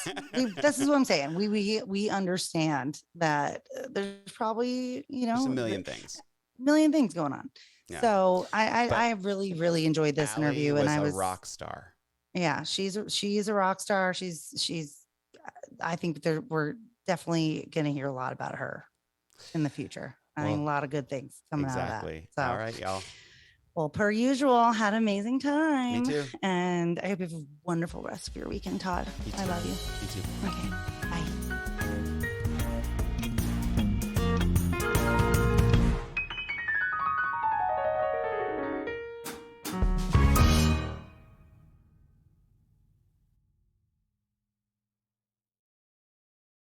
this is what I'm saying. We understand that there's probably there's a million things going on. Yeah. So But I really, really enjoyed this Ali interview, and I was a rock star. Yeah, she's a rock star. I think we're definitely going to hear a lot about her in the future. I think a lot of good things coming out of that. So, All right, y'all. well, per usual, had an amazing time. Me too. And I hope you have a wonderful rest of your weekend, Todd. I love you. You too. Okay, bye.